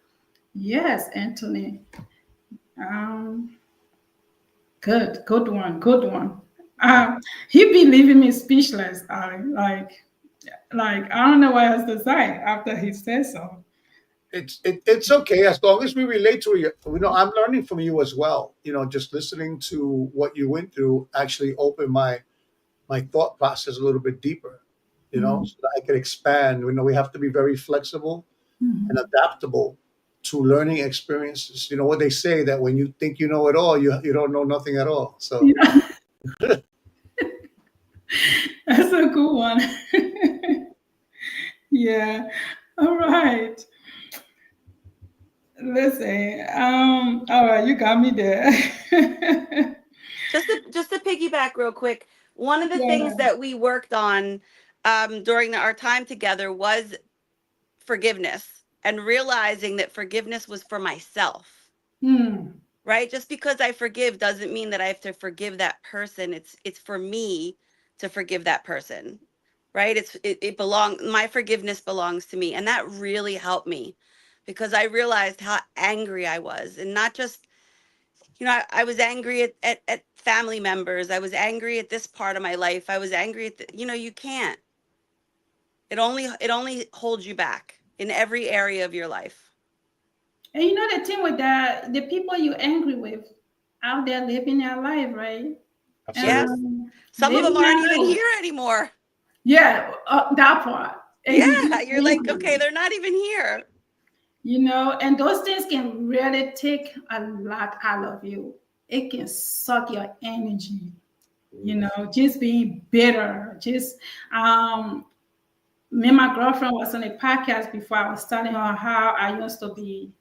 yes, Anthony. Um, good one. He be leaving me speechless. Like I don't know what else to say after he says so. It's okay as long as we relate to you. I'm learning from you as well. Just listening to what you went through actually opened my thought process a little bit deeper. Mhm. So that I could expand. We have to be very flexible and Mhm. adaptable to learning experiences. You know what they say, that when you think you know it all, you don't know nothing at all. So Yeah, that's a good one. Yeah. All right. Listen. All right, you got me there. Just to piggyback real quick, one of the things Yeah. that we worked on during our time together was forgiveness, and realizing that forgiveness was for myself. Hmm. Right? Just because I forgive doesn't mean that I have to forgive that person. It's for me to forgive that person. Right? My forgiveness belongs to me. And that really helped me, because I realized how angry I was. And not just, I was angry at family members. I was angry at this part of my life. I was angry at you can't. It only holds you back in every area of your life. And the thing with that, the people you're angry with out there living their life, right? Yes. absolutely. Some of them Living aren't their even life. here anymore. Yeah, that part. And you Yeah, get you're like, okay, angry. they're not even here. And those things can really take a lot out of you. It can suck your energy, just being bitter. Just me and my girlfriend was on a podcast before. I was telling her how I used to be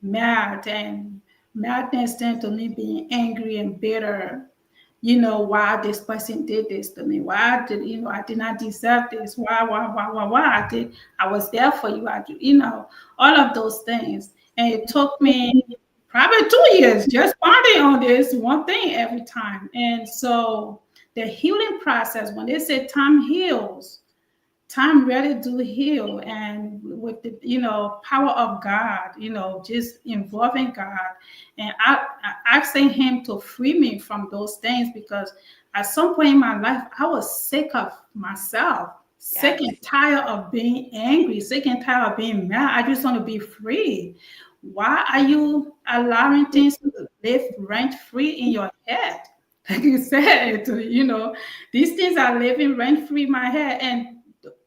mad, and madness tend to me being angry and bitter. Why this person did this to me? Why did I did not deserve this? Why? I was there for you. All of those things. And it took me probably 2 years just pondering on this one thing every time. And so the healing process, when they say time heals, time really do heal. And with the power of God, just involving God, and I asking him to free me from those things, because at some point in my life I was sick of myself, sick Yes. and tired of being angry, sick and tired of being mad. I just want to be free. Why are you allowing things to live rent free in your head? Like you said, these things are living rent free in my head, and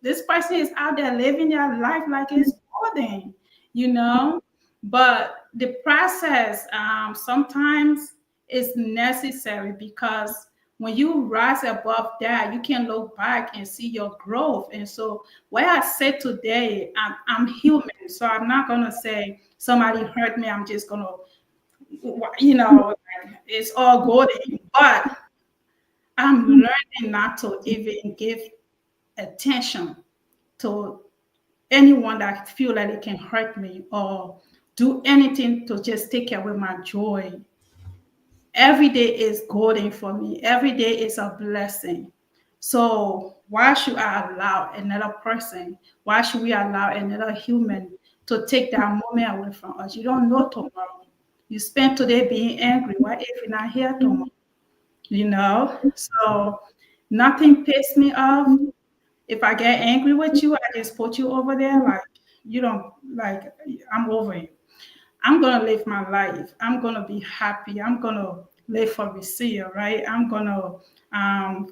this person is out there living their life like it's golden, you know. But the process sometimes is necessary, because when you rise above that, you can look back and see your growth. And so, where I said today, I'm human, so I'm not gonna say somebody hurt me. I'm just gonna, like, it's all golden. But I'm learning not to even give attention to anyone that feel like it can hurt me or do anything to just take away my joy. Every day is golden for me. Every day is a blessing. So why should I allow another person? Why should we allow another human to take that moment away from us? You don't know tomorrow. You spend today being angry. What if you're not here tomorrow? So nothing pisses me off. If I get angry with you, I just put you over there. Like, you don't, like, I'm over you. I'm gonna live my life. I'm gonna be happy. I'm gonna live for Recia, right? I'm gonna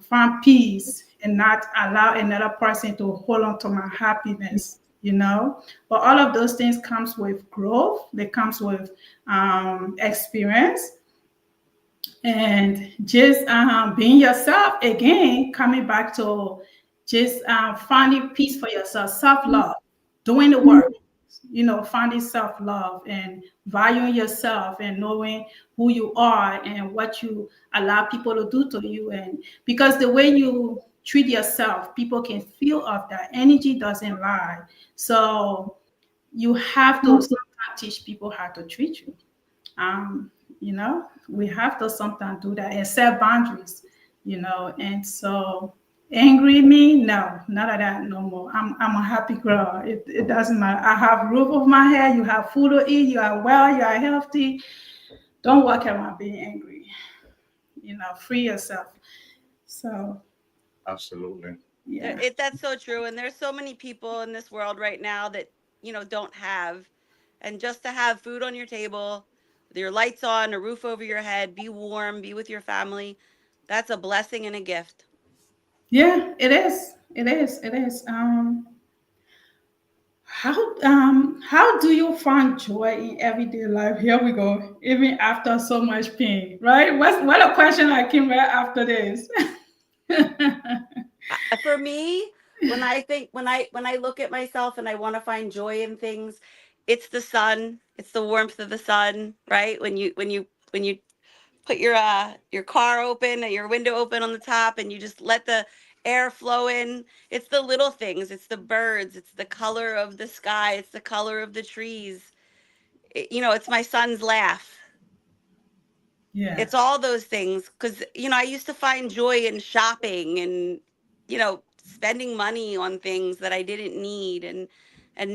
find peace and not allow another person to hold on to my happiness. But all of those things comes with growth. They comes with experience and just being yourself again. Coming back to just finding peace for yourself, self-love, doing the work, finding self-love and valuing yourself and knowing who you are and what you allow people to do to you. And because the way you treat yourself, people can feel of that energy doesn't lie. So you have to sometimes teach people how to treat you. We have to sometimes do that and set boundaries, and so angry me, no, none of that no more. I'm a happy girl. It doesn't matter. I have roof over my head, you have food to eat, you are well, you are healthy. Don't walk around being angry. Free yourself. So Absolutely. yeah. That's so true. And there's so many people in this world right now that, don't have. And just to have food on your table, with your lights on, a roof over your head, be warm, be with your family, that's a blessing and a gift. Yeah, it is. It is. It is. How do you find joy in everyday life? Here we go. Even after so much pain, right? What a question I came right after this. For me, when I look at myself and I want to find joy in things, it's the sun, it's the warmth of the sun, right? When you put your car open and your window open on the top and you just let the air flow in. It's the little things, it's the birds, it's the color of the sky, it's the color of the trees. It's my son's laugh. Yeah. It's all those things because I used to find joy in shopping and spending money on things that I didn't need, and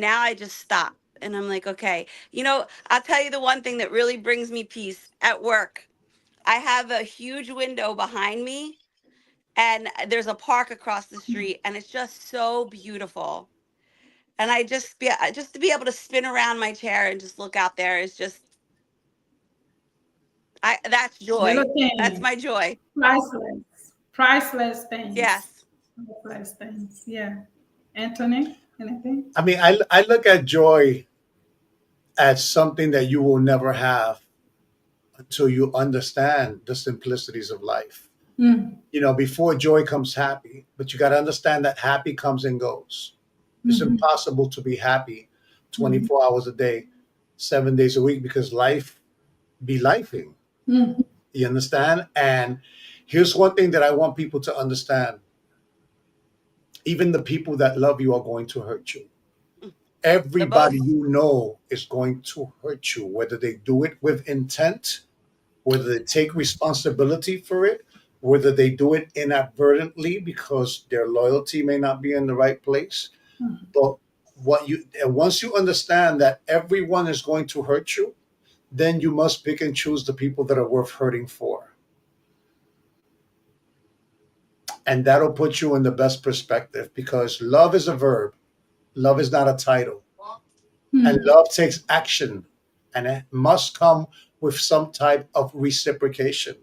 now I just stop and I'm like, okay, I'll tell you the one thing that really brings me peace at work. I have a huge window behind me and there's a park across the street and it's just so beautiful. And just to be able to spin around my chair and just look out there is just that's joy. Little That's things. my joy. Priceless. Priceless things. Yes. Priceless things. Yeah. Anthony, anything? I mean, I look at joy as something that you will never have until you understand the simplicities of life. Mm. Before joy comes happy, but you got to understand that happy comes and goes. It's impossible to be happy 24 hours a day, 7 days a week, because life be lifing. Mm. You understand? And here's one thing that I want people to understand. Even the people that love you are going to hurt you. The Everybody both. is going to hurt you, whether they do it with intent, whether they take responsibility for it, whether they do it inadvertently because their loyalty may not be in the right place. But once you understand that everyone is going to hurt you, then you must pick and choose the people that are worth hurting for. And that'll put you in the best perspective, because love is a verb. Love is not a title. And love takes action, and it must come with some type of reciprocation.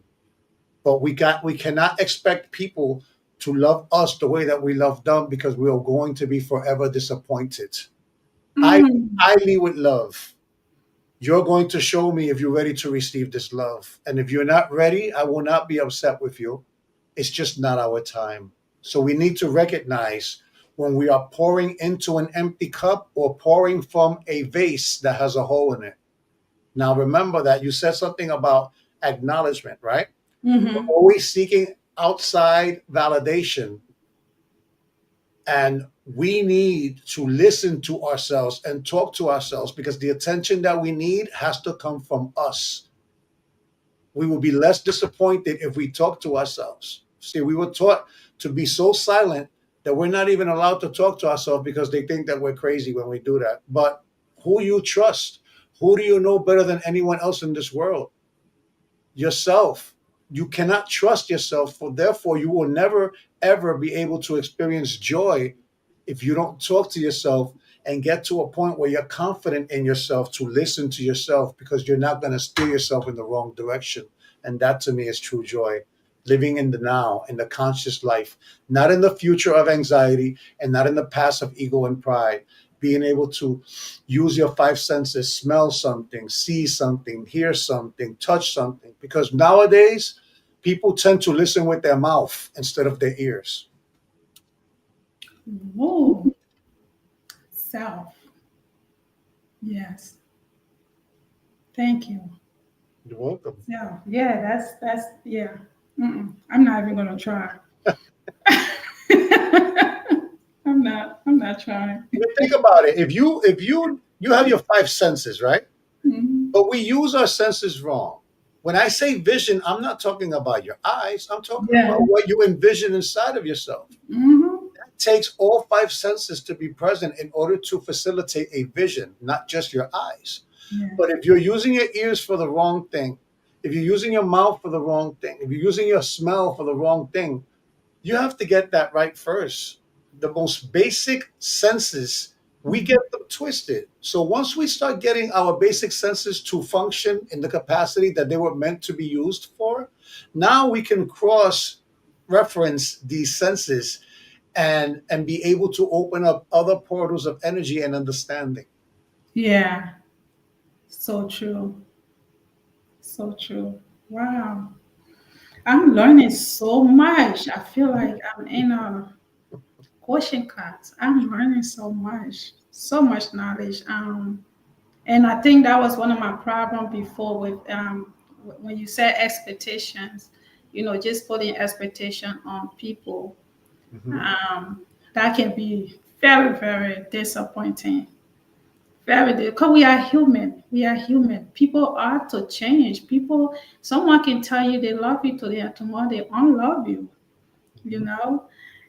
But we cannot expect people to love us the way that we love them, because we are going to be forever disappointed. I lead with love. You're going to show me if you're ready to receive this love. And if you're not ready, I will not be upset with you. It's just not our time. So we need to recognize when we are pouring into an empty cup or pouring from a vase that has a hole in it. Now, remember that you said something about acknowledgement, right? We're Mm-hmm. always seeking outside validation, and we need to listen to ourselves and talk to ourselves, because the attention that we need has to come from us. We will be less disappointed if we talk to ourselves. See, we were taught to be so silent that we're not even allowed to talk to ourselves because they think that we're crazy when we do that. But who you trust? Who do you know better than anyone else in this world? Yourself. You cannot trust yourself, for therefore you will never ever be able to experience joy if you don't talk to yourself and get to a point where you're confident in yourself to listen to yourself, because you're not going to steer yourself in the wrong direction. And that to me is true joy. Living in the now, in the conscious life, not in the future of anxiety and not in the past of ego and pride. Being able to use your five senses, smell something, see something, hear something, touch something. Because nowadays, people tend to listen with their mouth instead of their ears. Whoa. Self. Yes. Thank you. You're welcome. Yeah. Yeah. That's yeah. I'm not even gonna try. I'm not trying. But think about it. If you have your five senses, right? Mm-hmm. But we use our senses wrong. When I say vision, I'm not talking about your eyes. I'm talking Yeah. about what you envision inside of yourself. Mm-hmm. It takes all five senses to be present in order to facilitate a vision, not just your eyes. Yeah. But if you're using your ears for the wrong thing, if you're using your mouth for the wrong thing, if you're using your smell for the wrong thing, you have to get that right first. The most basic senses, we get them twisted. So once we start getting our basic senses to function in the capacity that they were meant to be used for, now we can cross reference these senses and be able to open up other portals of energy and understanding. Yeah. So true. So true. Wow. I'm learning so much. I feel like I'm in a coaching class. I'm learning so much knowledge. And I think that was one of my problems before with when you said expectations, just putting expectation on people. Mhm. Um, that can be very, very disappointing. Very, because we are human. We are human. People are to change. People, someone can tell you they love you today and tomorrow they unlove you, you Mhm. know?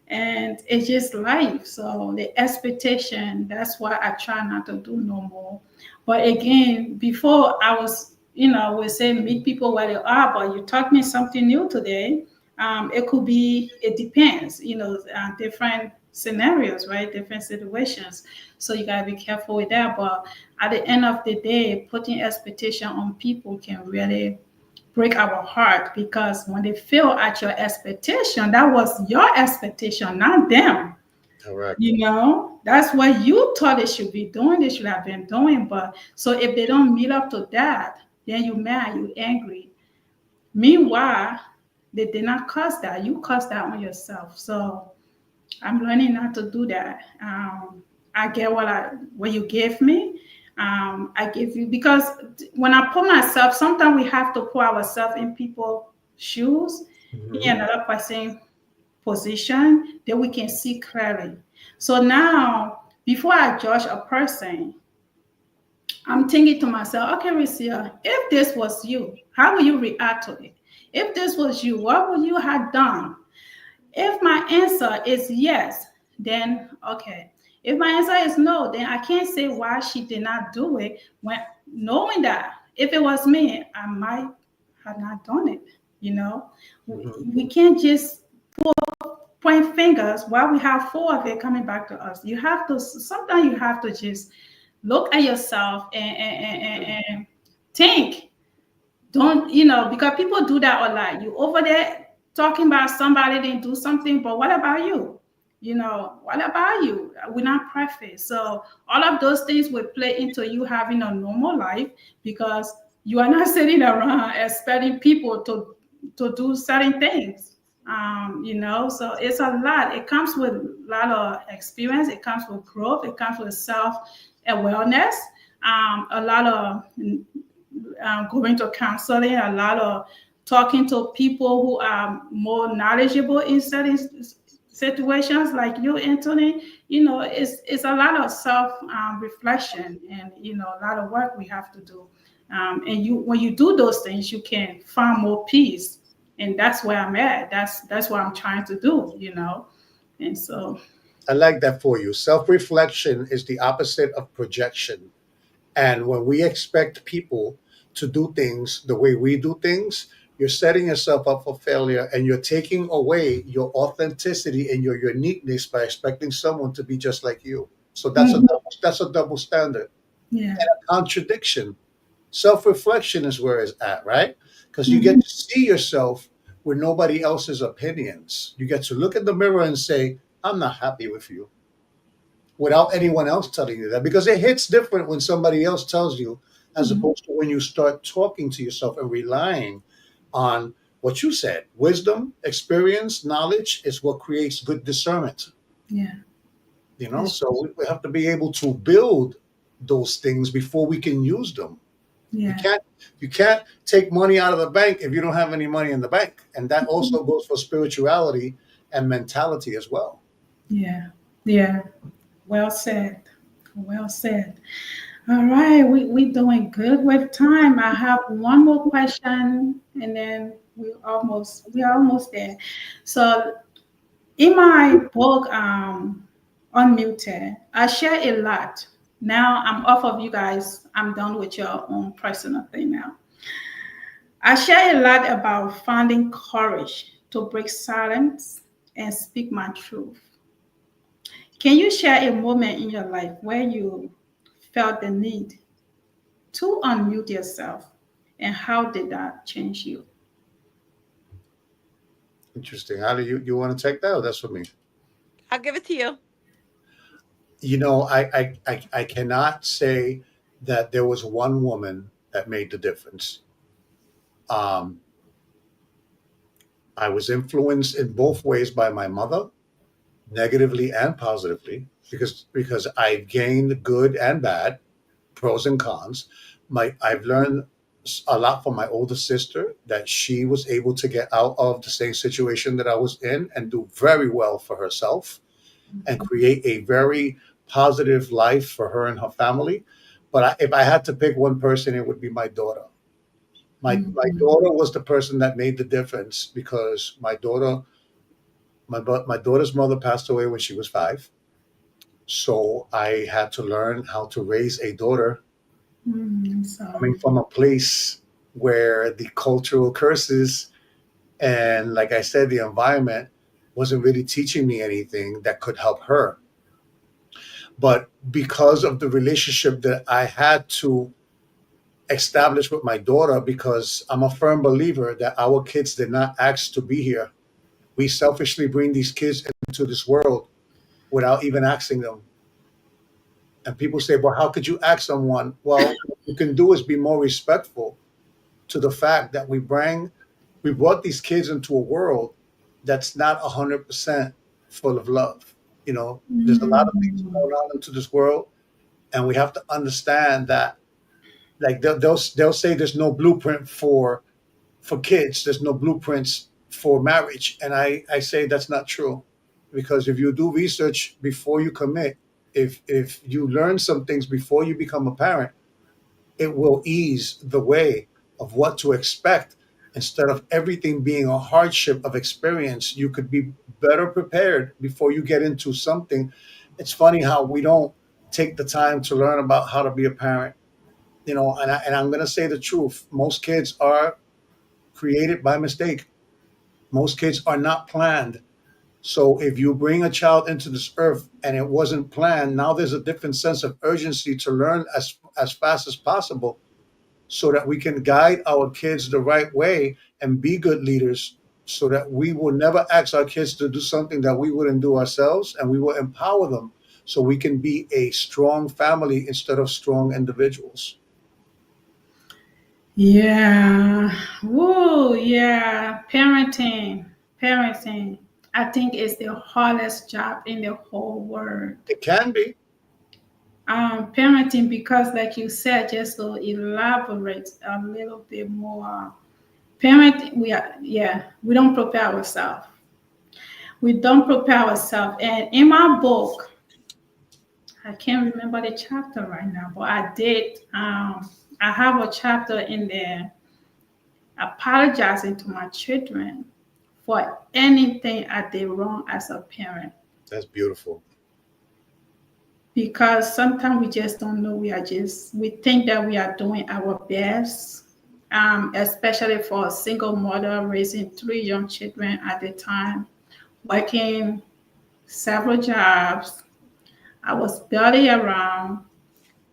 And it's just life. So the expectation, that's why I try not to do no more. But again, before I was, we say meet people where they are, but you taught me something new today. It could be, it depends, different scenarios, right? Different situations. So you gotta be careful with that. But at the end of the day, putting expectation on people can really break our heart, because when they fail at your expectation, that was your expectation, not them. Correct. That's what you thought they should be doing, they should have been doing. But so if they don't meet up to that, then you mad, you angry. Meanwhile, they did not cause that. You caused that on yourself. So I'm learning not to do that. I get what you gave me. I give you, because when I put myself, sometimes we have to put ourselves in people's shoes, Mhm. in another person's position, that we can see clearly. So now, before I judge a person, I'm thinking to myself, okay, Recia, if this was you, how would you react to it? If this was you, what would you have done? If my answer is yes, then okay. If my answer is no, then I can't say why she did not do it, when knowing that if it was me, I might have not done it. You know, Mhm. we can't just point fingers while we have four of it coming back to us. You have to, sometimes you have to just look at yourself and think. Don't, because people do that a lot. You over there talking about somebody didn't do something, but what about you? What about you? We're not perfect. So all of those things will play into you having a normal life, because you are not sitting around expecting people to do certain things. So it's a lot. It comes with a lot of experience. It comes with growth. It comes with self-awareness. A lot of going to counseling, a lot of talking to people who are more knowledgeable in certain situations, like you, Anthony. It's a lot of self reflection, and a lot of work we have to do. And when you do those things, you can find more peace, and that's where I'm at. That's what I'm trying to do. And so. I like that for you. Self-reflection is the opposite of projection. And when we expect people to do things the way we do things, you're setting yourself up for failure, and you're taking away your authenticity and your uniqueness by expecting someone to be just like you. So that's a double standard Yeah. and a contradiction. Self-reflection is where it's at, right? Because you get to see yourself with nobody else's opinions. You get to look in the mirror and say, I'm not happy with you, without anyone else telling you that, because it hits different when somebody else tells you, as opposed to when you start talking to yourself and relying on what you said. Wisdom, experience, knowledge is what creates good discernment. Yeah. So we have to be able to build those things before we can use them. Yeah. You can't take money out of the bank if you don't have any money in the bank. And that also goes for spirituality and mentality as well. Yeah. Yeah. Well said. Well said. All right, we doing good with time. I have one more question, and then we are almost there. So in my book, Unmuted, I share a lot. Now I'm off of you guys. I'm done with your own personal thing now. I share a lot about finding courage to break silence and speak my truth. Can you share a moment in your life where you felt the need to unmute yourself, and how did that change you? Interesting. How do you want to take that? Or that's for me. I'll give it to you. I cannot say that there was one woman that made the difference. I was influenced in both ways by my mother, negatively and positively, because I gained good and bad, pros and cons. I've learned a lot from my older sister, that she was able to get out of the same situation that I was in and do very well for herself and create a very positive life for her and her family. But if I had to pick one person, it would be my daughter. My daughter was the person that made the difference, because my daughter's mother passed away when she was 5. So I had to learn how to raise a daughter I'm sorry. coming from a place where the cultural curses and, like I said, the environment wasn't really teaching me anything that could help her. But because of the relationship that I had to establish with my daughter, because I'm a firm believer that our kids did not ask to be here. We selfishly bring these kids into this world without even asking them. And people say, well, how could you ask someone? Well, what you can do is be more respectful to the fact that we brought these kids into a world that's not 100% full of love. There's a lot of things going on into this world, and we have to understand that, like they'll say there's no blueprint for kids. There's no blueprints for marriage. And I say that's not true, because if you do research before you commit, if you learn some things before you become a parent, it will ease the way of what to expect. Instead of everything being a hardship of experience, you could be better prepared before you get into something. It's funny how we don't take the time to learn about how to be a parent. And I'm going to say the truth. Most kids are created by mistake. Most kids are not planned. So if you bring a child into this earth and it wasn't planned, now there's a different sense of urgency to learn as fast as possible, so that we can guide our kids the right way and be good leaders, so that we will never ask our kids to do something that we wouldn't do ourselves, and we will empower them so we can be a strong family instead of strong individuals. Yeah. Whoa. Yeah. Parenting. parenting, I think, is the hardest job in the whole world. It can be. Parenting, because like you said, just to elaborate a little bit more, parenting, we don't prepare ourselves. We don't prepare ourselves. And in my book, I can't remember the chapter right now, but I did. I have a chapter in there apologizing to my children for anything I did wrong as a parent. That's beautiful. Because sometimes we just don't know. We think that we are doing our best, especially for a single mother raising 3 young children at the time, working several jobs. I was barely around.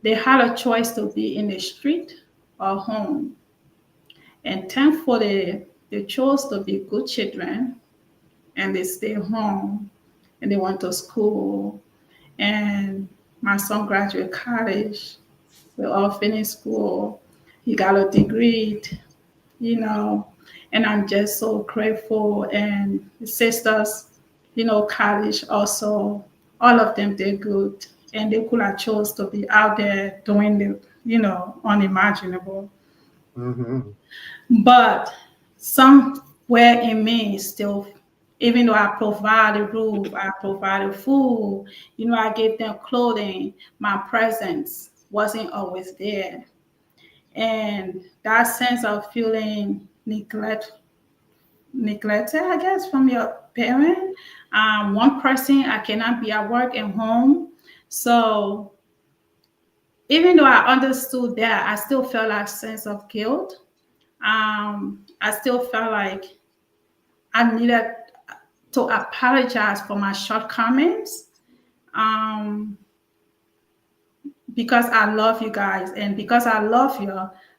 They had a choice to be in the street or home. And thankfully, they chose to be good children and they stay home and they went to school. And my son graduated college. We all finished school. He got a degree, you know, and I'm just so grateful. And the sisters, college also, all of them did good. And they could have chose to be out there doing the, unimaginable. Mm-hmm. But somewhere in me still, even though I provide a roof, I provide food, I gave them clothing, my presence wasn't always there. And that sense of feeling neglected, I guess, from your parent. One person, I cannot be at work and home. So even though I understood that, I still felt that sense of guilt. I still felt like I needed to apologize for my shortcomings, um, because I love you guys, and because I love you,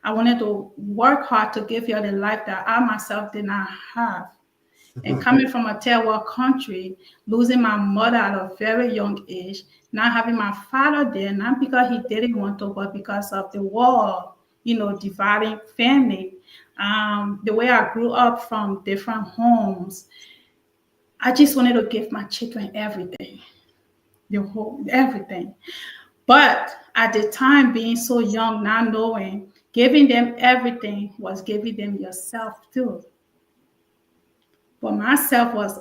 I wanted to work hard to give you the life that I myself did not have. And coming from a third world country, losing my mother at a very young age, not having my father there, not because he didn't want to, but because of the war, dividing family. The way I grew up from different homes, I just wanted to give my children everything, everything. But at the time, being so young, not knowing, giving them everything was giving them yourself too. But myself was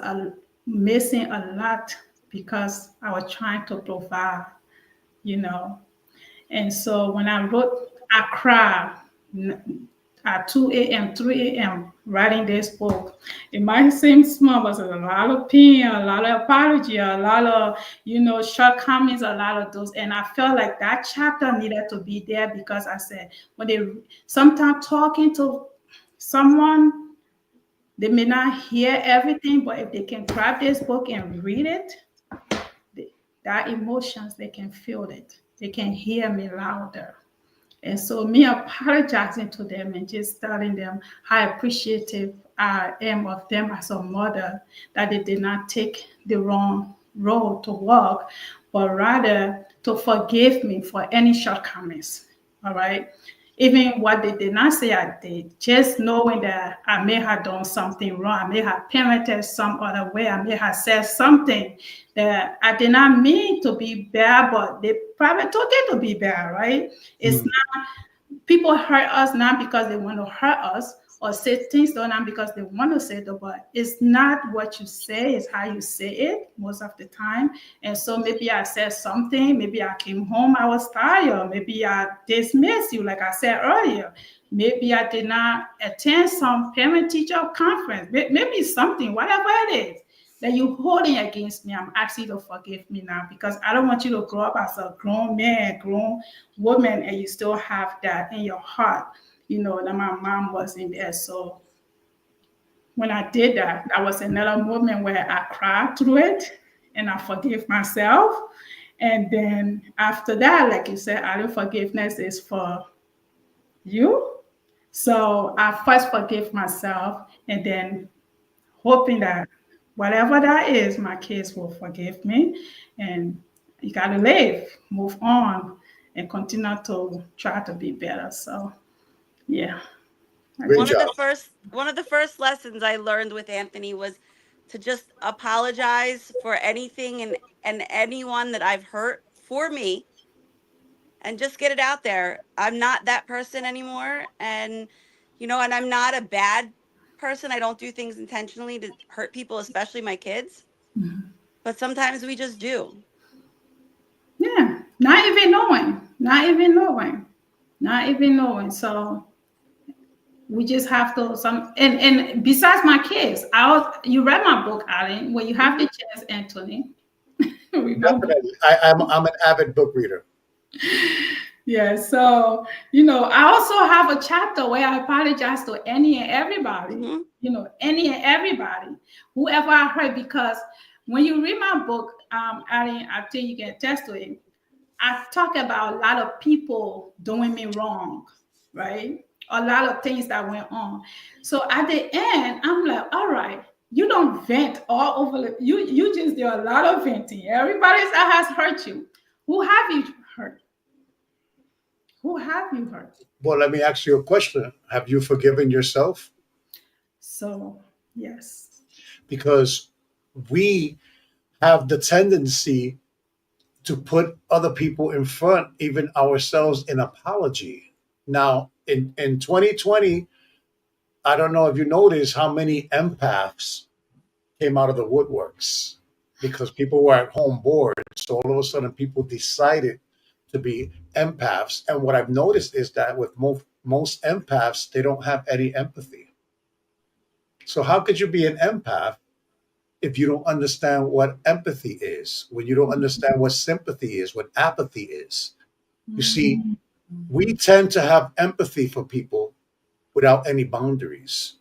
missing a lot because I was trying to provide, you know. And so when I wrote, I cried at 2 a.m., 3 a.m., writing this book. It might seem small, but there's a lot of pain, a lot of apology, a lot of, shortcomings, a lot of those. And I felt like that chapter needed to be there because I said, when they sometimes talking to someone, they may not hear everything, but if they can grab this book and read it, that emotions, they can feel it. They can hear me louder. And so me apologizing to them and just telling them how appreciative I am of them as a mother, that they did not take the wrong road to walk, but rather to forgive me for any shortcomings. All right. Even what they did not say I did, just knowing that I may have done something wrong, I may have parented some other way, I may have said something that I did not mean to be bad, but they probably took it to be bad, right? It's not, people hurt us not because they want to hurt us or say things to not because they want to say it, but it's not what you say, it's how you say it most of the time. And so maybe I said something, maybe I came home, I was tired, maybe I dismissed you, like I said earlier. Maybe I did not attend some parent-teacher conference, maybe something, whatever it is that you're holding against me. I'm asking you to forgive me now because I don't want you to grow up as a grown man, grown woman, and you still have that in your heart, that my mom wasn't there. So when I did that, that was another moment where I cried through it and I forgive myself. And then after that, like you said, out of forgiveness is for you. So I first forgive myself and then hoping that whatever that is, my kids will forgive me. And you got to live, move on, and continue to try to be better. So, yeah. Great one job. of the first lessons I learned with Anthony was to just apologize for anything and anyone that I've hurt for me, and just get it out there. I'm not that person anymore. And, and I'm not a bad person. I don't do things intentionally to hurt people, especially my kids. But sometimes we just do. Yeah. Not even knowing. So we just have to and besides my kids, you read my book, Alan. When you have the chance, Anthony. Definitely. I'm an avid book reader. Yeah, so I also have a chapter where I apologize to any and everybody, any and everybody, whoever I hurt, because when you read my book, I think you can attest to it. I talk about a lot of people doing me wrong, right? A lot of things that went on. So at the end, I'm like, all right, you don't vent all over. You just do a lot of venting. Everybody that has hurt you. Who have you hurt? Who have you hurt? Well, let me ask you a question. Have you forgiven yourself? So, yes. Because we have the tendency to put other people in front, even ourselves, in apology. Now, in 2020, I don't know if you noticed how many empaths came out of the woodworks because people were at home bored. So all of a sudden, people decided to be empaths. And what I've noticed is that with most empaths, they don't have any empathy. So how could you be an empath if you don't understand what empathy is, when you don't understand what sympathy is, what apathy is? You see, we tend to have empathy for people without any boundaries.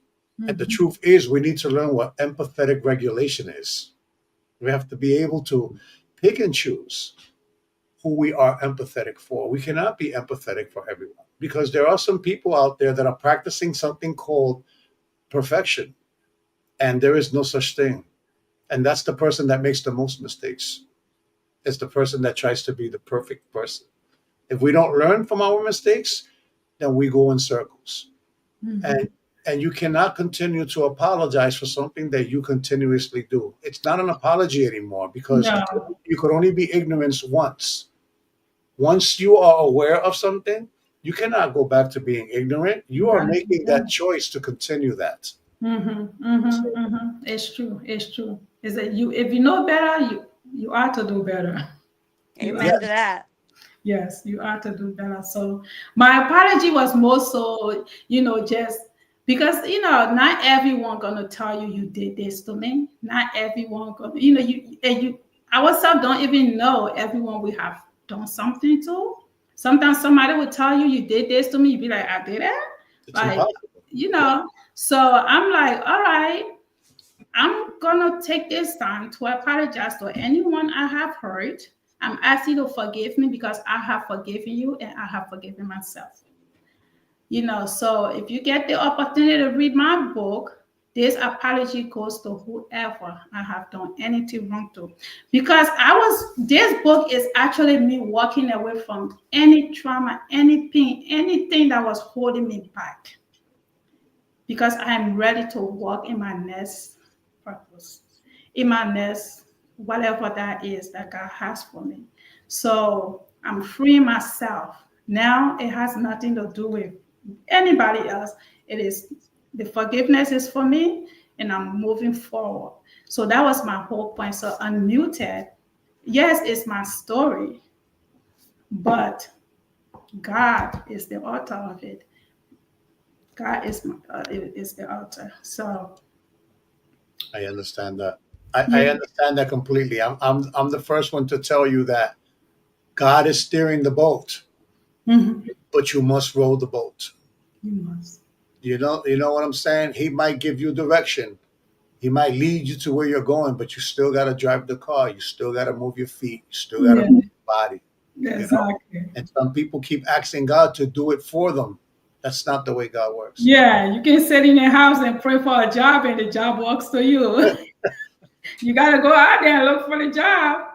And the truth is, we need to learn what empathetic regulation is. We have to be able to pick and choose who we are empathetic for. We cannot be empathetic for everyone, because there are some people out there that are practicing something called perfection, and there is no such thing. And that's the person that makes the most mistakes. It's the person that tries to be the perfect person. If we don't learn from our mistakes, then we go in circles. And you cannot continue to apologize for something that you continuously do. It's not an apology anymore, because you could only be ignorant once. Once you are aware of something, you cannot go back to being ignorant. You are making that choice to continue that. It's true. It's true. Is that if you know better, you ought to do better. Amen to that. Yes, you ought to do better. So my apology was more so, just because not everyone gonna tell you did this to me. Not everyone gonna, you ourselves don't even know everyone we have done something to. Sometimes somebody will tell you did this to me. You be like, I did that. It's like impossible. So I'm like, all right, I'm gonna take this time to apologize to anyone I have hurt. I'm asking you to forgive me because I have forgiven you and I have forgiven myself. So if you get the opportunity to read my book, this apology goes to whoever I have done anything wrong to. Because this book is actually me walking away from any trauma, any pain, anything that was holding me back. Because I am ready to walk in my next purpose, in my next, whatever that is that God has for me. So I'm freeing myself. Now it has nothing to do with anybody else. It is, the forgiveness is for me, and I'm moving forward. So that was my whole point. So Unmuted, yes, it's my story, but God is the author of it. God is the author. So I understand that. I understand that completely. I'm the first one to tell you that God is steering the boat, but you must row the boat. You must. You know what I'm saying? He might give you direction. He might lead you to where you're going, but you still got to drive the car. You still got to move your feet. You still got to move your body. Exactly. And some people keep asking God to do it for them. That's not the way God works. Yeah, you can sit in your house and pray for a job, and the job works to you. You got to go out there and look for the job.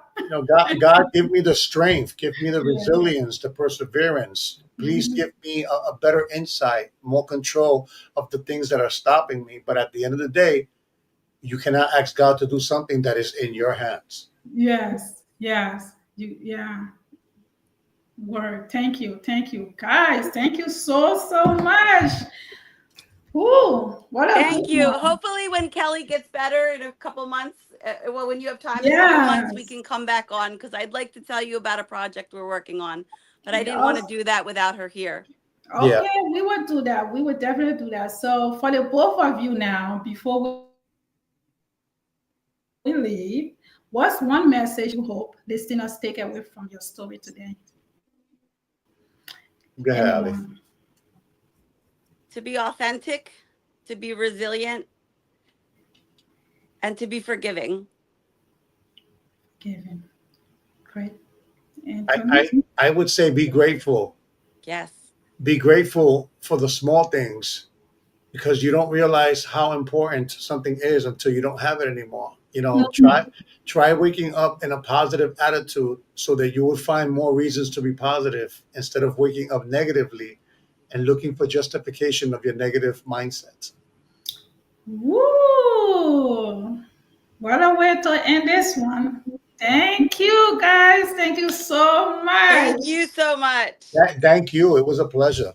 God, give me the strength, give me the resilience, the perseverance. Please give me a better insight, more control of the things that are stopping me. But at the end of the day, you cannot ask God to do something that is in your hands. Yes. Word. Thank you, guys. Thank you so much. Ooh, what a Thank good you. one. Hopefully, when Kelly gets better in a couple months, well, when you have time in a couple months, we Yes. can come back on because I'd like to tell you about a project we're working on, but I didn't want to Yes. do that without her here. Yeah. Okay, we would do that. We would definitely do that. So for the both of you now, before we leave, what's one message you hope listeners take away from your story today? Go ahead, Ali. Anyone? To be authentic, to be resilient, and to be forgiving. Giving. Great. I would say be grateful. Yes. Be grateful for the small things, because you don't realize how important something is until you don't have it anymore. Try waking up in a positive attitude so that you will find more reasons to be positive instead of waking up negatively and looking for justification of your negative mindset. Woo! What a way to end this one. Thank you, guys. Thank you so much. Thank you so much. Thank you. It was a pleasure.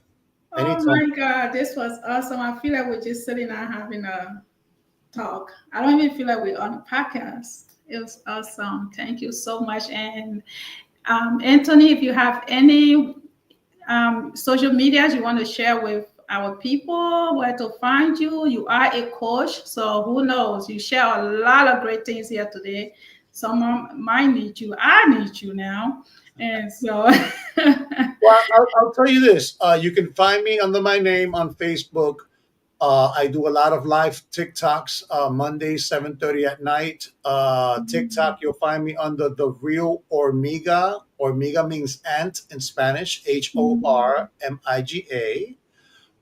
Oh Anytime. my God, this was awesome. I feel like we're just sitting and having a talk. I don't even feel like we're on a podcast. It was awesome. Thank you so much. And Anthony, if you have any social medias you want to share with our people, where to find you. You are a coach, so who knows? You share a lot of great things here today. Someone might need you. I need you now. And so Well, I'll tell you this. You can find me under my name on Facebook. I do a lot of live TikToks Mondays, 7:30 at night. TikTok, you'll find me under The Real Hormiga. Hormiga means ant in Spanish, HORMIGA.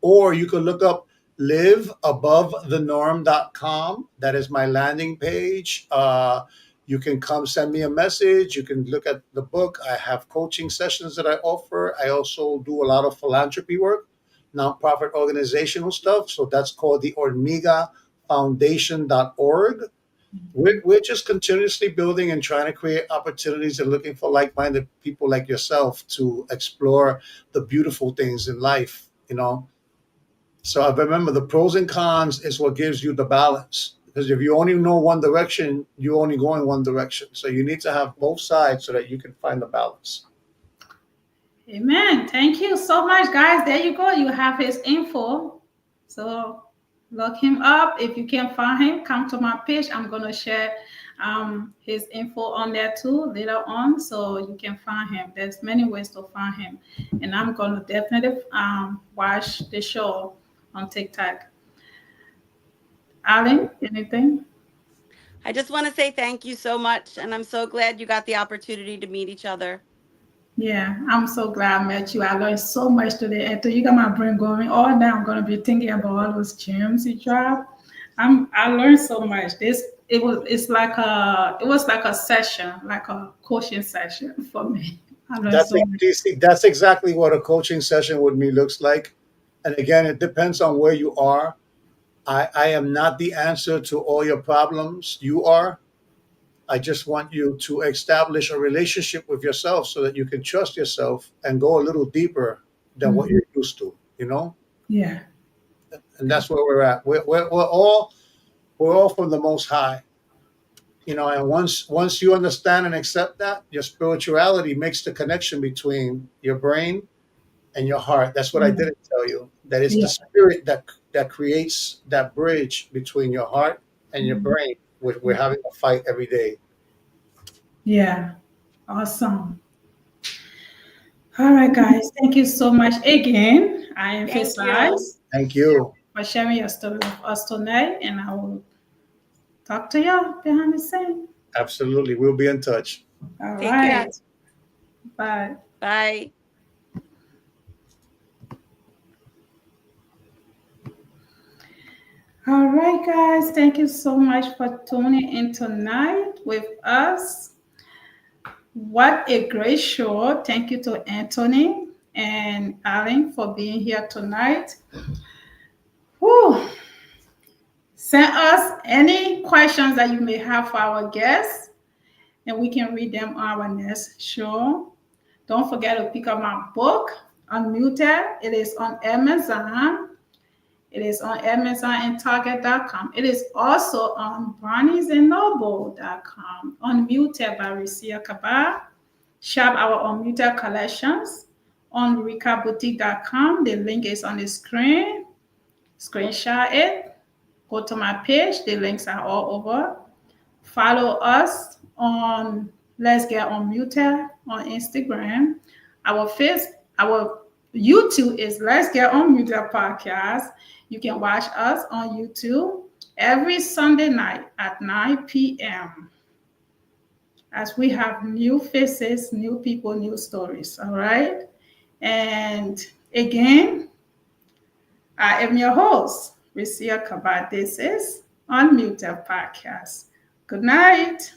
Or you can look up liveabovethenorm.com. That is my landing page. You can come send me a message. You can look at the book. I have coaching sessions that I offer. I also do a lot of philanthropy work, nonprofit organizational stuff. So that's called the Hormiga Foundation.org. We're just continuously building and trying to create opportunities and looking for like-minded people like yourself to explore the beautiful things in life, So I remember the pros and cons is what gives you the balance. Because if you only know one direction, you only go in one direction. So you need to have both sides so that you can find the balance. Amen. Thank you so much, guys. There you go. You have his info. So look him up. If you can't find him, come to my page. I'm going to share his info on there too later on, so you can find him. There's many ways to find him. And I'm going to definitely watch the show on TikTok. Ali, anything? I just want to say thank you so much. And I'm so glad you got the opportunity to meet each other. Yeah, I'm so glad I met you. I learned so much today. And you got my brain going. All day I'm going to be thinking about all those gems you dropped. I learned so much. It was like a session, like a coaching session for me. I learned so much. That's exactly what a coaching session with me looks like. And again, it depends on where you are. I am not the answer to all your problems. You are. I just want you to establish a relationship with yourself so that you can trust yourself and go a little deeper than what you're used to, Yeah. And that's where we're at. We're all from the Most High, and once you understand and accept that, your spirituality makes the connection between your brain and your heart. That's what I didn't tell you. That it's the spirit that creates that bridge between your heart and your brain. We're having a fight every day. Yeah. Awesome. All right, guys. Thank you so much again. I emphasize. Thank you for sharing your story with us tonight, and I will talk to you behind the scene. Absolutely. We'll be in touch. All Take right. care. Bye. Bye. All right, guys. Thank you so much for tuning in tonight with us. What a great show. Thank you to Anthony and Alan for being here tonight. Whew. Send us any questions that you may have for our guests, and we can read them on our next show. Don't forget to pick up my book, Unmuted. It is on Amazon. It is on Amazon and Target.com. It is also on BarnesandNoble.com. Unmuted by Recia Kabbah. Shop our Unmuted collections on RicaBoutique.com. The link is on the screen. Screenshot it. Go to my page. The links are all over. Follow us on Let's Get Unmuted on Instagram. Our YouTube is Let's Get Unmuted Podcast. You can watch us on YouTube every Sunday night at 9 p.m. as we have new faces, new people, new stories. All right. And again, I am your host, Recia Kabbah. This is Unmuted Podcast. Good night.